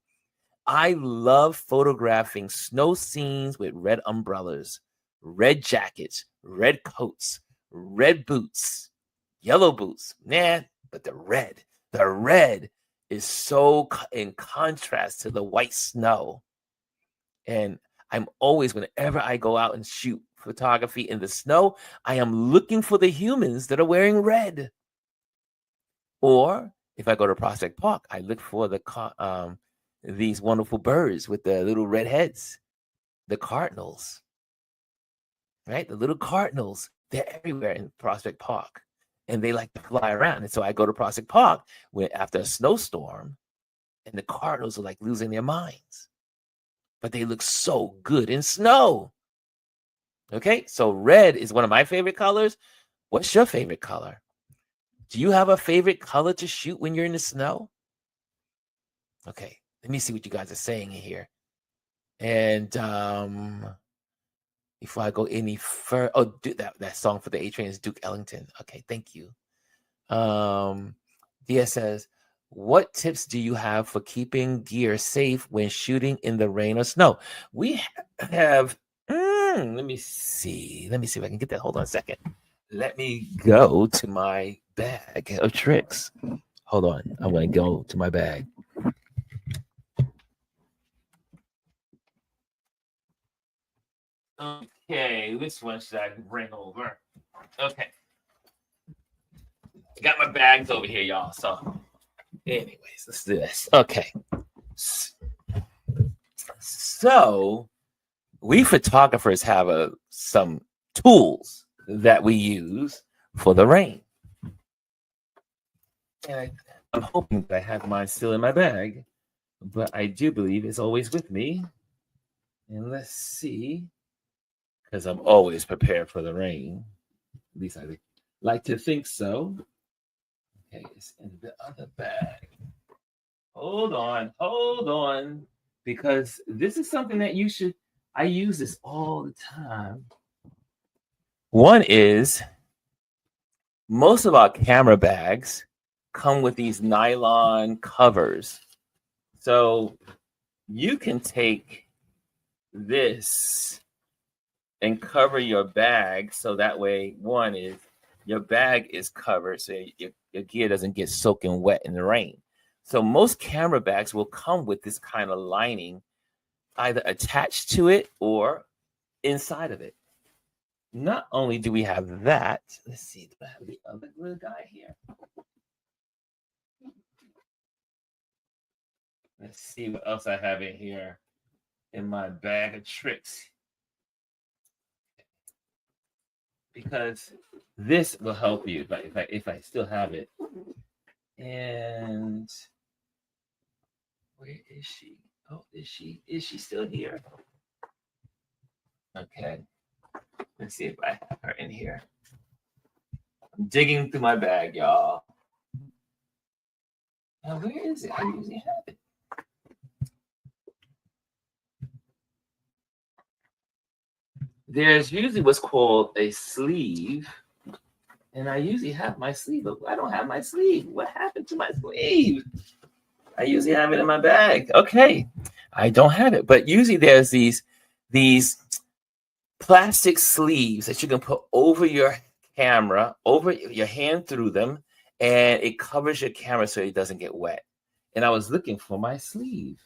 I love photographing snow scenes with red umbrellas, red jackets, red coats, red boots, yellow boots. But the red is so in contrast to the white snow. And I'm always, whenever I go out and shoot photography in the snow, I am looking for the humans that are wearing red. Or if I go to Prospect Park, I look for these wonderful birds with the little red heads, the cardinals, right? The little cardinals, they're everywhere in Prospect Park, and they like to fly around. And so I go to Prospect Park after a snowstorm, and the cardinals are like losing their minds, but they look so good in snow. Okay, so red is one of my favorite colors. What's your favorite color? Do you have a favorite color to shoot when you're in the snow? Okay, let me see what you guys are saying here. And before I go any further, that song for the A Train is Duke Ellington. Okay, thank you. Dia says, what tips do you have for keeping gear safe when shooting in the rain or snow? We have, let me see if I can get that. Hold on a second. Let me go to my bag of tricks. Hold on. I'm going to go to my bag. Okay, which one should I bring over? Okay. Got my bags over here, y'all. So, anyways, let's do this. Okay. So, we photographers have some tools that we use for the rain. And I'm hoping that I have mine still in my bag, but I do believe it's always with me. And let's see, because I'm always prepared for the rain. At least I like to think so. Okay, it's in the other bag. Hold on, because this is something that I use this all the time. One is, most of our camera bags come with these nylon covers. So you can take this and cover your bag, so that way, one is your bag is covered, so your gear doesn't get soaking wet in the rain. So most camera bags will come with this kind of lining, either attached to it or inside of it. Not only do we have that, let's see, do I have the other little guy here? Let's see what else I have in here in my bag of tricks. Because this will help you if I still have it. And where is she? Oh, is she still here? Okay. Let's see if I have her in here. I'm digging through my bag, y'all. Now, where is it? I usually have it. There's usually what's called a sleeve. And I usually have my sleeve. But I don't have my sleeve. What happened to my sleeve? I usually have it in my bag. Okay. I don't have it. But usually there's these plastic sleeves that you can put over your camera, over your hand through them, and it covers your camera so it doesn't get wet. And I was looking for my sleeve.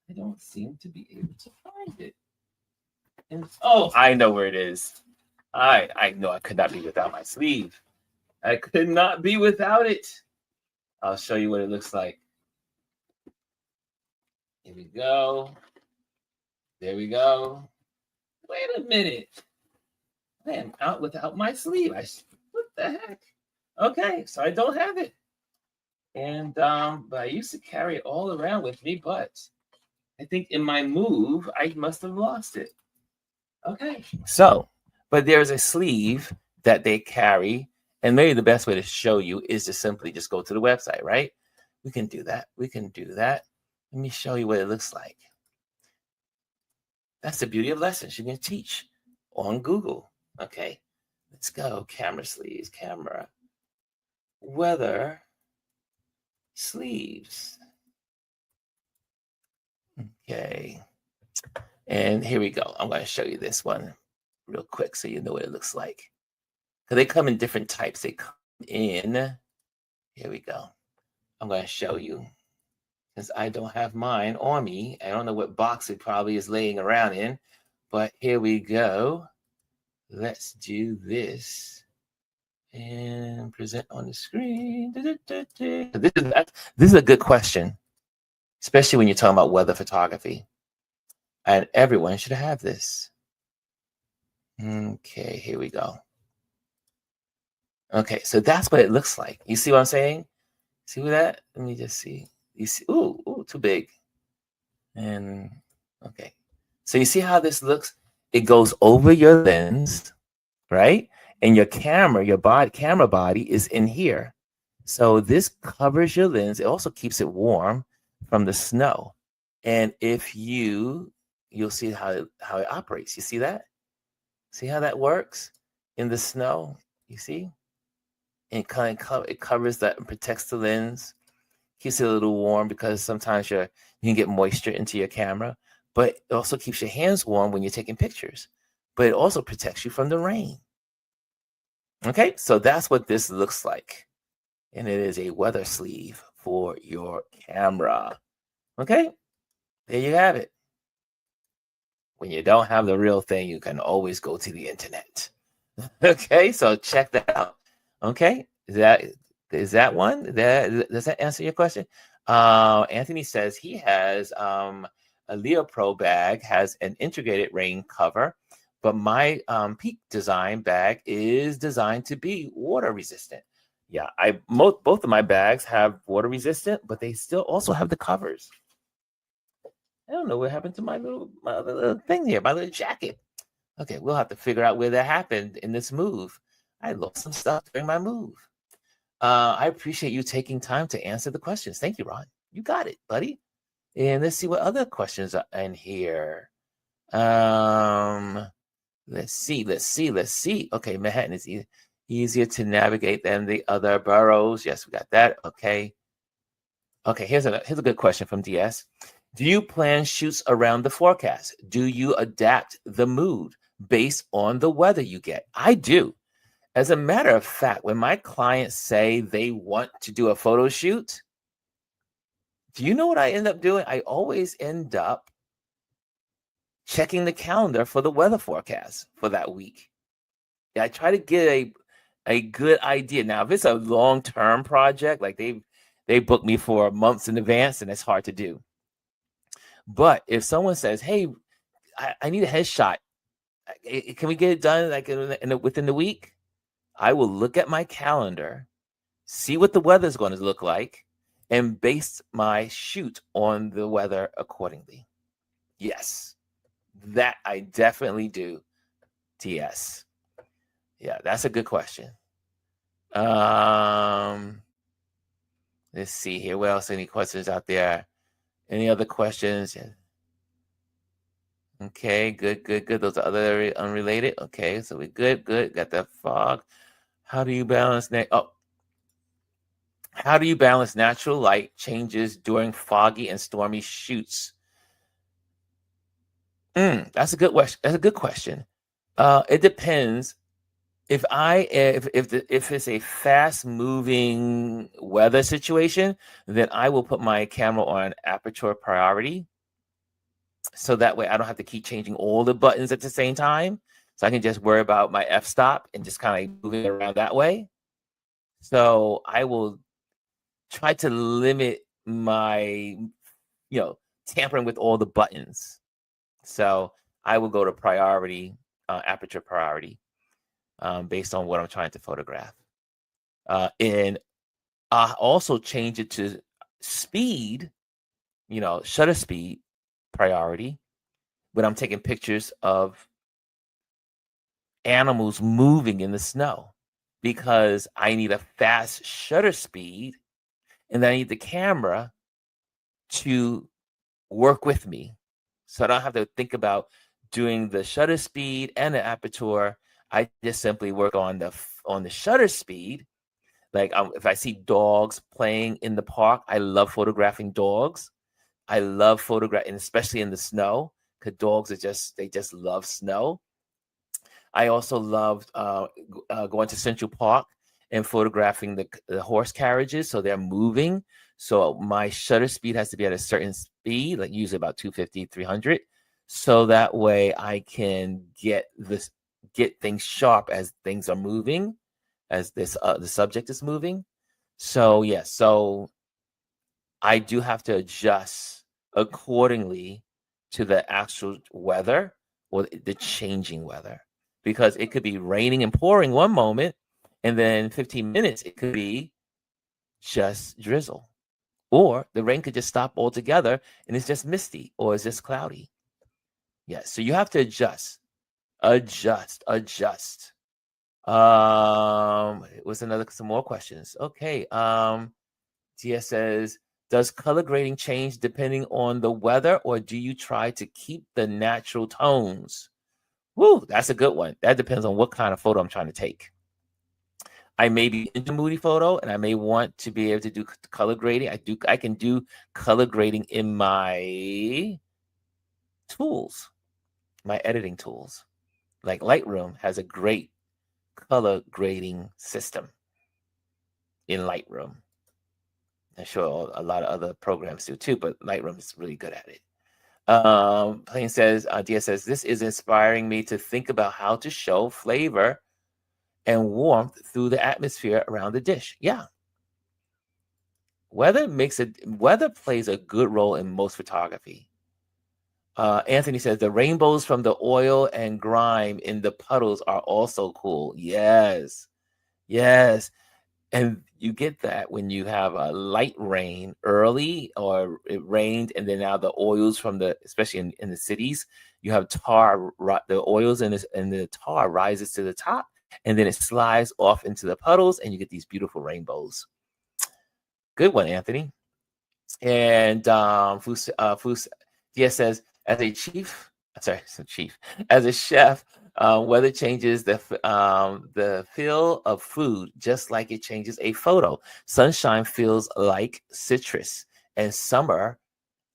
I don't seem to be able to find it. And I know where it is. I know I could not be without my sleeve. I could not be without it. I'll show you what it looks like. Here we go. There we go. Wait a minute. I am out without my sleeve. What the heck? Okay, so I don't have it. And but I used to carry it all around with me, but I think in my move, I must have lost it. Okay. So, but there's a sleeve that they carry, and maybe the best way to show you is to simply just go to the website, right? We can do that. Let me show you what it looks like. That's the beauty of lessons. You can teach on Google. Okay, let's go. Camera sleeves, camera, weather, sleeves. Okay, and here we go. I'm going to show you this one real quick so you know what it looks like. Because they come in different types. They come in, here we go. I'm going to show you. since I don't have mine on me. I don't know what box it probably is laying around in, but here we go. Let's do this and present on the screen. This is a good question, especially when you're talking about weather photography. And everyone should have this. Okay, here we go. Okay, so that's what it looks like. You see what I'm saying? See that? Let me just see. You see? Ooh, too big. And okay. So you see how this looks? It goes over your lens, right? And your camera body is in here. So this covers your lens. It also keeps it warm from the snow. And if you'll see how it operates. You see that? See how that works in the snow? You see? And it covers that and protects the lens, keeps it a little warm because sometimes you can get moisture into your camera, but it also keeps your hands warm when you're taking pictures. But it also protects you from the rain. Okay, so that's what this looks like. And it is a weather sleeve for your camera. Okay, there you have it. When you don't have the real thing, you can always go to the internet. Okay, so check that out. Okay, is that one? Does that answer your question? Anthony says he has a Leo Pro bag, has an integrated rain cover, but my Peak Design bag is designed to be water resistant. Yeah, both of my bags have water resistant, but they still also have the covers. I don't know what happened to my other little thing here, my little jacket. Okay, we'll have to figure out where that happened in this move. I lost some stuff during my move. I appreciate you taking time to answer the questions. Thank you, Ron. You got it, buddy. And let's see what other questions are in here. Let's see. Okay, Manhattan is easier to navigate than the other boroughs. Yes, we got that. Okay. Okay, here's a good question from DS. Do you plan shoots around the forecast? Do you adapt the mood based on the weather you get? I do. As a matter of fact, when my clients say they want to do a photo shoot, do you know what I end up doing? I always end up checking the calendar for the weather forecast for that week. Yeah, I try to get a good idea. Now, if it's a long-term project, like they book me for months in advance, and it's hard to do. But if someone says, "Hey, I need a headshot. Can we get it done like within the week?" I will look at my calendar, see what the weather is going to look like, and base my shoot on the weather accordingly. Yes, that I definitely do. TS. Yeah, that's a good question. Let's see here. What else? Any questions out there? Any other questions? Okay, good. Those are other unrelated. Okay, so we good. Got that fog. How do you balance how do you balance natural light changes during foggy and stormy shoots? That's a good question. That's a good question. It depends. If it's a fast moving weather situation, then I will put my camera on aperture priority. So that way I don't have to keep changing all the buttons at the same time. So I can just worry about my f-stop and just kind of moving around that way. So I will try to limit my, tampering with all the buttons. So I will go to priority, aperture priority, based on what I'm trying to photograph. And I also change it to speed, shutter speed priority when I'm taking pictures of animals moving in the snow, because I need a fast shutter speed and then I need the camera to work with me. So I don't have to think about doing the shutter speed and the aperture. I just simply work on the shutter speed. Like if I see dogs playing in the park, I love photographing dogs. I love photographing, especially in the snow, because dogs they just love snow. I also loved going to Central Park and photographing the horse carriages, so they're moving. So my shutter speed has to be at a certain speed, like usually about 250, 300. So that way I can get things sharp as things are moving, as the subject is moving. So yes, so I do have to adjust accordingly to the actual weather or the changing weather, because it could be raining and pouring one moment, and then 15 minutes it could be just drizzle, or the rain could just stop altogether and it's just misty or it's just cloudy. Yes, so you have to adjust. Was another some more questions. Okay. TS says, does color grading change depending on the weather, or do you try to keep the natural tones? Woo, that's a good one. That depends on what kind of photo I'm trying to take. I may be into moody photo and I may want to be able to do color grading. I can do color grading in my tools, my editing tools. Like Lightroom has a great color grading system in Lightroom. I'm sure a lot of other programs do too, but Lightroom is really good at it. Plain says, Dia says, this is inspiring me to think about how to show flavor and warmth through the atmosphere around the dish. Yeah. Weather plays a good role in most photography. Anthony says, the rainbows from the oil and grime in the puddles are also cool. Yes. Yes. And you get that when you have a light rain early, or it rained and then now the oils from especially in the cities, you have tar, the oils and the tar rises to the top and then it slides off into the puddles and you get these beautiful rainbows. Good one, Anthony. And Dia says, as a chef, weather changes the feel of food, just like it changes a photo. Sunshine feels like citrus, and summer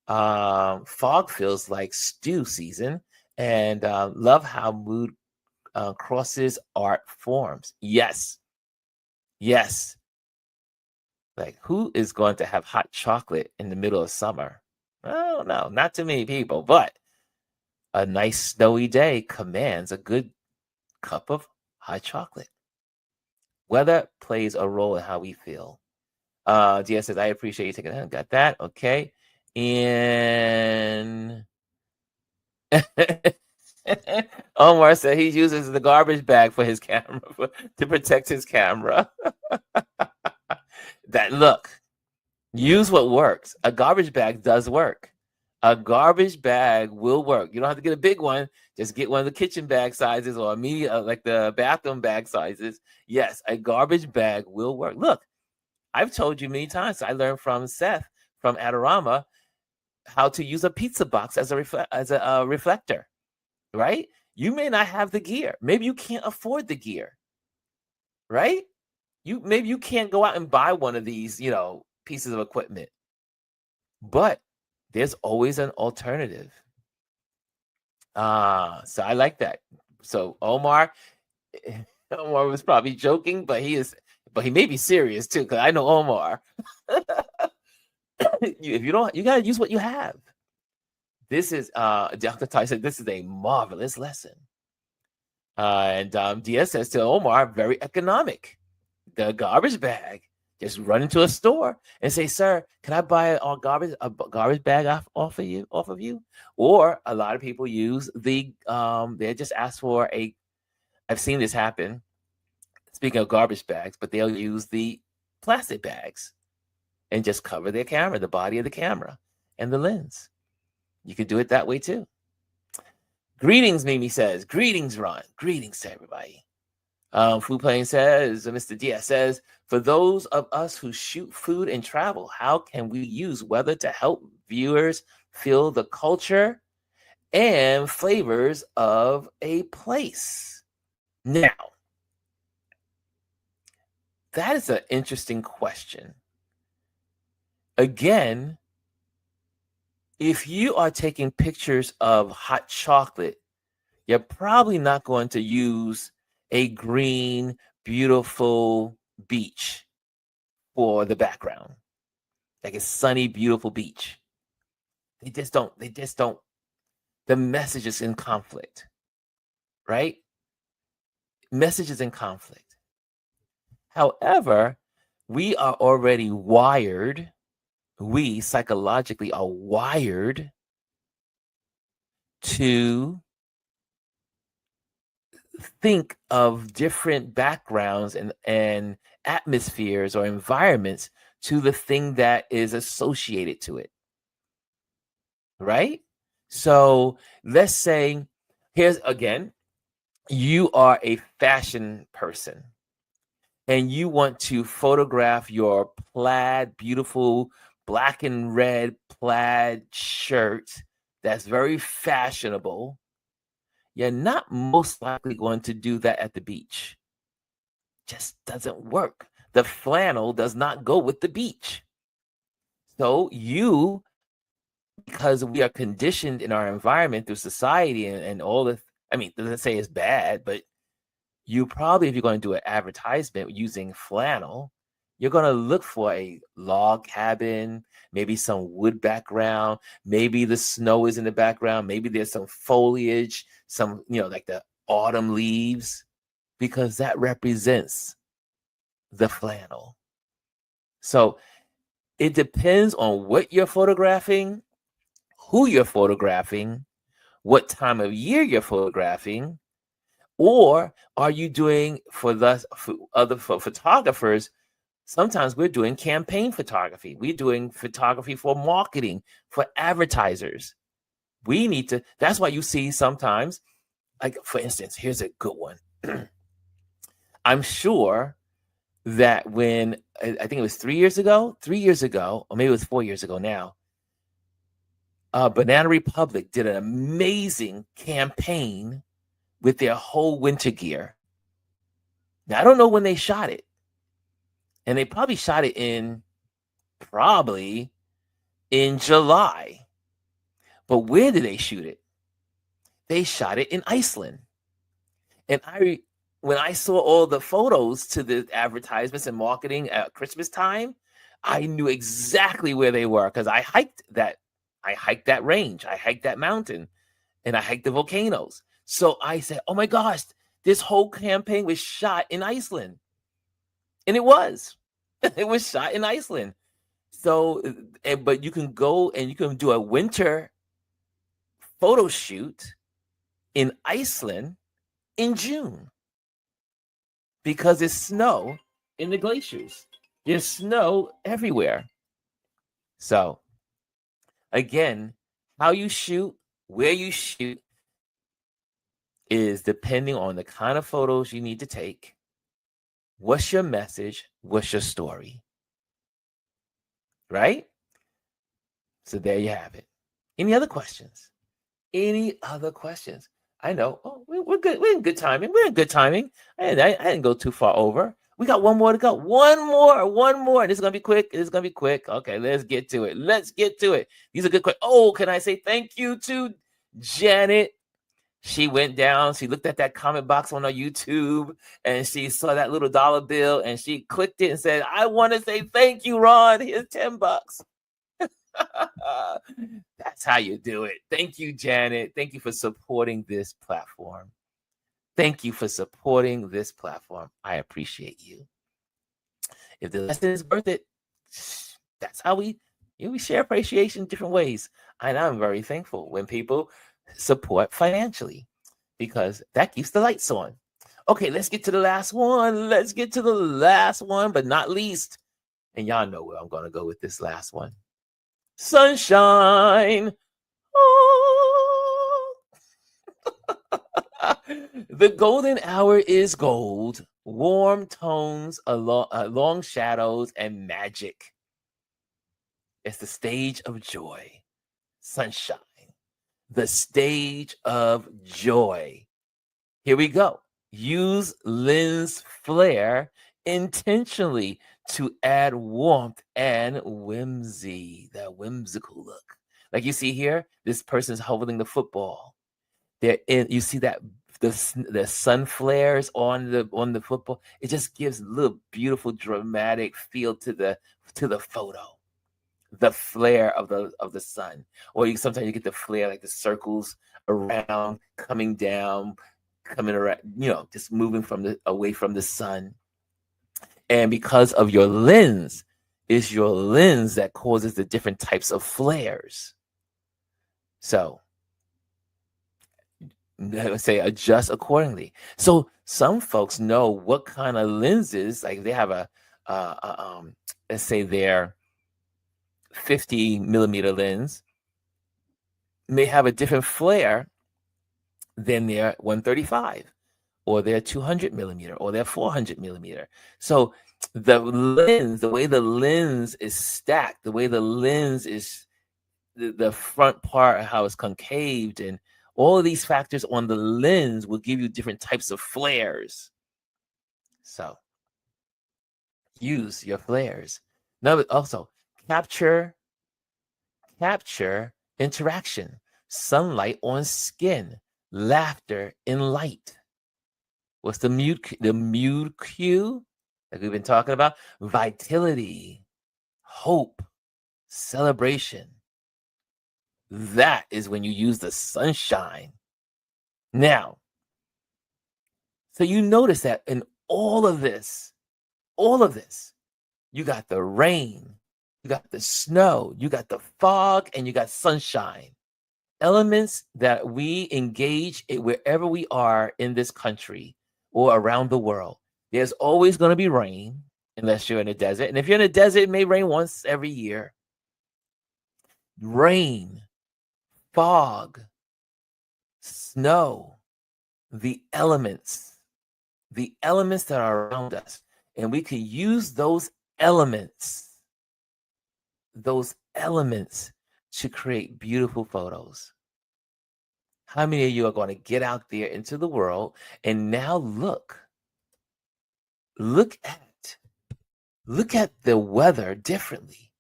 fog feels like stew season. And love how mood crosses art forms. Yes. Like, who is going to have hot chocolate in the middle of summer? Oh, no, not too many people, but a nice snowy day commands a good cup of hot chocolate. Weather plays a role in how we feel. Dia says, I appreciate you taking that. Got that. Okay. And Omar said he uses the garbage bag for his camera to protect his camera. Look, use what works. A garbage bag does work. A garbage bag will work. You don't have to get a big one. Just get one of the kitchen bag sizes or like the bathroom bag sizes. Yes, a garbage bag will work. Look, I've told you many times. I learned from Seth from Adorama how to use a pizza box as a reflector, right? You may not have the gear. Maybe you can't afford the gear, right? Maybe you can't go out and buy one of these, pieces of equipment. But there's always an alternative. So I like that. So Omar was probably joking, but he may be serious too, because I know Omar. If you don't, you gotta use what you have. This is Dr. Ty said this is a marvelous lesson. And Diaz says to Omar, very economic. The garbage bag. Just run into a store and say, "Sir, can I buy a garbage bag off of you?" Or a lot of people use they just ask for a. I've seen this happen. Speaking of garbage bags, but they'll use the plastic bags and just cover their camera, the body of the camera, and the lens. You could do it that way too. Greetings, Mimi says. Greetings, Ron. Greetings to everybody. Food Plane says, Mr. Diaz says, for those of us who shoot food and travel, how can we use weather to help viewers feel the culture and flavors of a place? Now, that is an interesting question. Again, if you are taking pictures of hot chocolate, you're probably not going to use a green, beautiful beach for the background. like a sunny, beautiful beach. They just don't, the message is in conflict, right? Message is in conflict. However, we are already wired, we psychologically are wired to think of different backgrounds and atmospheres or environments to the thing that is associated to it, right? So let's say, here's again, you are a fashion person and you want to photograph your plaid, beautiful black and red plaid shirt that's very fashionable. You're not most likely going to do that at the beach. Just doesn't work. The flannel does not go with the beach. So you, because we are conditioned in our environment through society and all the, I mean, doesn't say it's bad, but you probably, if you're going to do an advertisement using flannel, you're going to look for a log cabin, maybe some wood background, maybe the snow is in the background, maybe there's some foliage, some, like the autumn leaves, because that represents the flannel. So it depends on what you're photographing, who you're photographing, what time of year you're photographing, or are you doing for photographers? Sometimes we're doing campaign photography. We're doing photography for marketing, for advertisers. We need to, that's why you see sometimes, like for instance, here's a good one. I'm sure that when, I think it was 3 years ago, or maybe it was 4 years ago now, Banana Republic did an amazing campaign with their whole winter gear. Now, I don't know when they shot it. And they probably shot it probably in July. But where did they shoot it? They shot it in Iceland. And when I saw all the photos to the advertisements and marketing at Christmas time, I knew exactly where they were because I hiked that range, I hiked that mountain, and I hiked the volcanoes. So I said, oh my gosh, this whole campaign was shot in Iceland. And it was. It was shot in Iceland. So, but you can go and you can do a winter photo shoot in Iceland in June because there's snow in the glaciers. There's snow everywhere. So, again, how you shoot, where you shoot is depending on the kind of photos you need to take. What's your message? What's your story? Right? So there you have it. Any other questions? Any other questions? I know. Oh, we're good. We're in good timing. We're in good timing. I didn't go too far over. We got one more to go. One more. This is gonna be quick. Okay, let's get to it. These are good questions. Oh, can I say thank you to Janet? She went down. She looked at that comment box on our YouTube, and she saw that little dollar bill, and she clicked it and said, "I want to say thank you, Ron. Here's $10." That's how you do it. Thank you, Janet. Thank you for supporting this platform. I appreciate you. If the lesson is worth it, that's how we share appreciation in different ways. And I'm very thankful when people support financially because that keeps the lights on. Okay, let's get to the last one. But not least. And y'all know where I'm going to go with this last one. Sunshine. Oh. The golden hour is gold, warm tones, long shadows, and magic. It's the stage of joy. Sunshine. The stage of joy. Here we go. Use lens flare intentionally to add warmth and whimsy, that whimsical look. Like you see here, this person's holding the football. You see that the sun flares on the football. It just gives a little beautiful dramatic feel to the photo. the flare of the sun, or sometimes you get the flare like the circles around, coming down, coming around, just moving from the away from the sun. And because of your lens, it's your lens that causes the different types of flares. So let's say adjust accordingly. So some folks know what kind of lenses, like they have let's say their 50 millimeter lens may have a different flare than their 135 or their 200 millimeter or their 400 millimeter. So the lens, the way the lens is stacked, the way the lens is the front part, how it's concaved, and all of these factors on the lens will give you different types of flares. So use your flares. Now, also capture interaction, sunlight on skin, laughter in light. What's the mood cue that we've been talking about? Vitality, hope, celebration. That is when you use the sunshine. Now, so you notice that in all of this, you got the rain, you got the snow, you got the fog, and you got sunshine. Elements that we engage in wherever we are in this country or around the world. There's always going to be rain unless you're in a desert. And if you're in a desert, it may rain once every year. Rain, fog, snow, the elements that are around us. And we can use those elements to create beautiful photos. How many of you are going to get out there into the world and now look at the weather differently?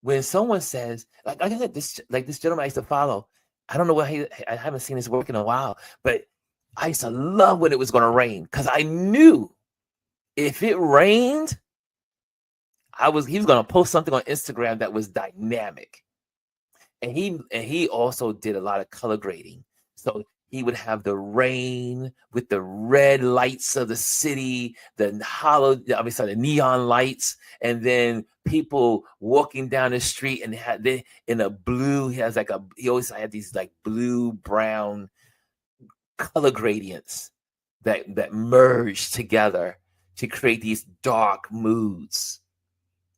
When someone says, like I said, this gentleman I used to follow, I don't know what I haven't seen his work in a while, but I used to love when it was going to rain because I knew if it rained, he was going to post something on Instagram that was dynamic. And he also did a lot of color grading. So he would have the rain with the red lights of the city, the neon lights, and then people walking down the street and in a blue. He always had these like blue brown color gradients that merge together to create these dark moods.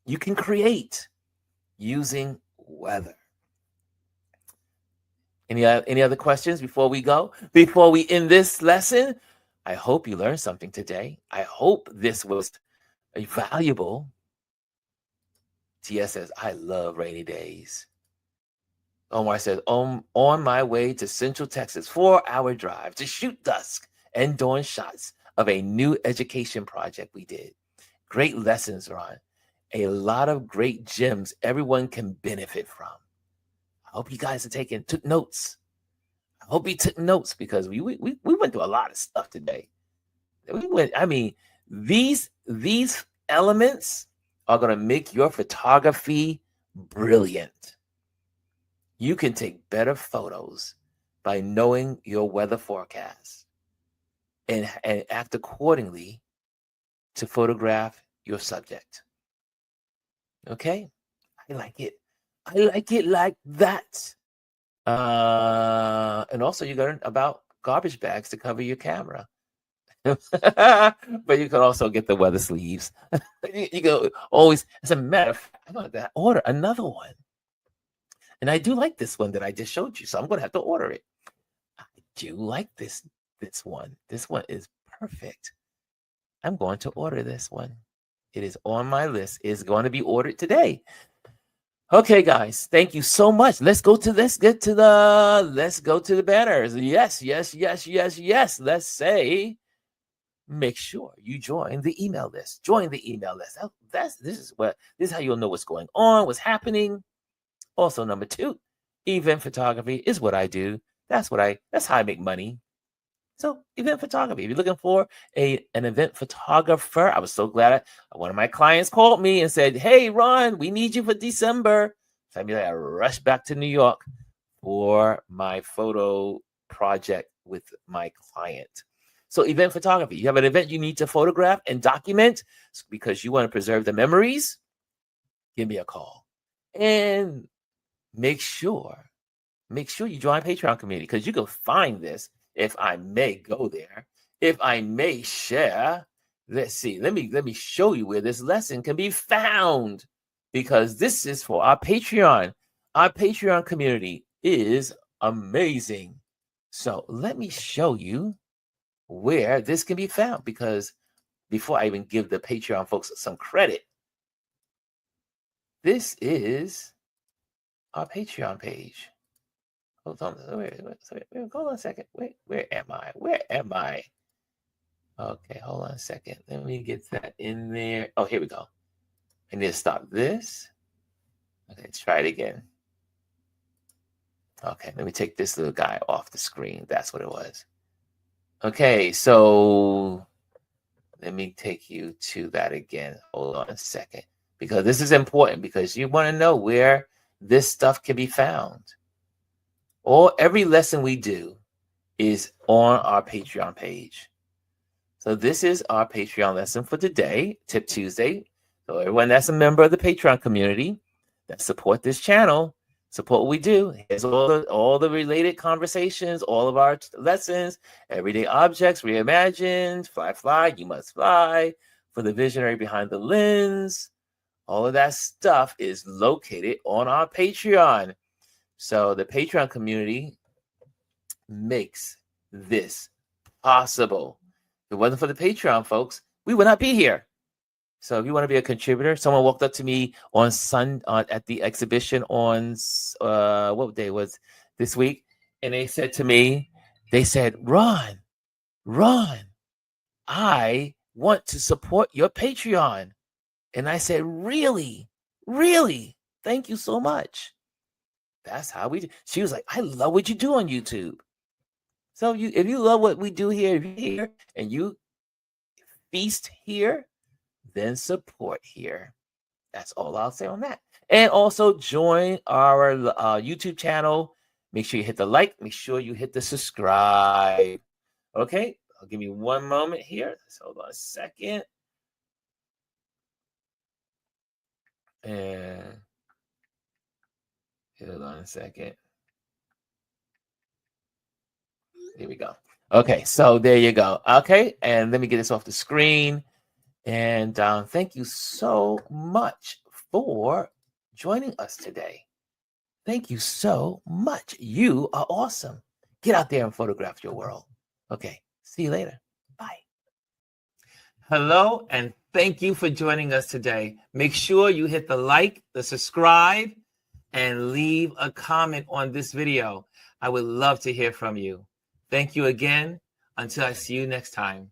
You can create using weather. Any other questions before we go? Before we end this lesson? I hope you learned something today. I hope this was valuable. TS says, I love rainy days. Omar says, on my way to Central Texas, 4-hour drive to shoot dusk and dawn shots of a new education project we did. Great lessons, Ron. A lot of great gems everyone can benefit from. I hope you guys took notes. I hope you took notes because we went through a lot of stuff today. These elements are going to make your photography brilliant. You can take better photos by knowing your weather forecast and act accordingly to photograph your subject. Okay? I like it. I like it like that. And also you learn about garbage bags to cover your camera. But you can also get the weather sleeves. You can always, as a matter of fact, I'm going to order another one. And I do like this one that I just showed you, so I'm going to have to order it. I do like this one. This one is perfect. I'm going to order this one. It is on my list. It's going to be ordered today. Okay, guys, thank you so much. Let's go to the banners. Yes. Let's say, make sure you join the email list. Join the email list. This is how you'll know what's going on, what's happening. Also, number 2, event photography is what I do. That's how I make money. So event photography, if you're looking for an event photographer, I was so glad one of my clients called me and said, hey, Ron, we need you for December. So I rushed back to New York for my photo project with my client. So event photography, you have an event you need to photograph and document because you want to preserve the memories, give me a call. And make sure you join Patreon community because you can find this, if I may go there, if I may share. Let's see, let me show you where this lesson can be found, because this is for our Patreon. Our Patreon community is amazing. So let me show you where this can be found, because before I even give the Patreon folks some credit, this is our Patreon page. Hold on, wait, hold on a second. Wait, where am I? Where am I? Okay, hold on a second. Let me get that in there. Oh, here we go. I need to stop this. Okay, let's try it again. Okay, let me take this little guy off the screen. That's what it was. Okay, so let me take you to that again. Hold on a second, because this is important, because you want to know where this stuff can be found. Every lesson we do is on our Patreon page. So this is our Patreon lesson for today, Tip Tuesday. So everyone that's a member of the Patreon community that support this channel, support what we do. Here's all the related conversations, all of our lessons, everyday objects, reimagined, fly, you must fly, for the visionary behind the lens. All of that stuff is located on our Patreon. So the Patreon community makes this possible. If it wasn't for the Patreon folks, we would not be here. So if you want to be a contributor, someone walked up to me on at the exhibition on what day was this week, and they said to me, Ron, I want to support your Patreon. And I said, really? Thank you so much. That's how we do. She was like, I love what you do on YouTube. So if you love what we do here, if you're here and you feast here, then support here. That's all I'll say on that. And also join our YouTube channel. Make sure you hit the like. Make sure you hit the subscribe. Okay, I'll give you one moment here. Let's hold on a second. And hold on a second. Here we go. Okay, so there you go. Okay, and let me get this off the screen. And thank you so much for joining us today. Thank you so much. You are awesome. Get out there and photograph your world. Okay, see you later. Bye. Hello, and thank you for joining us today. Make sure you hit the like, the subscribe, and leave a comment on this video. I would love to hear from you. Thank you again. Until I see you next time.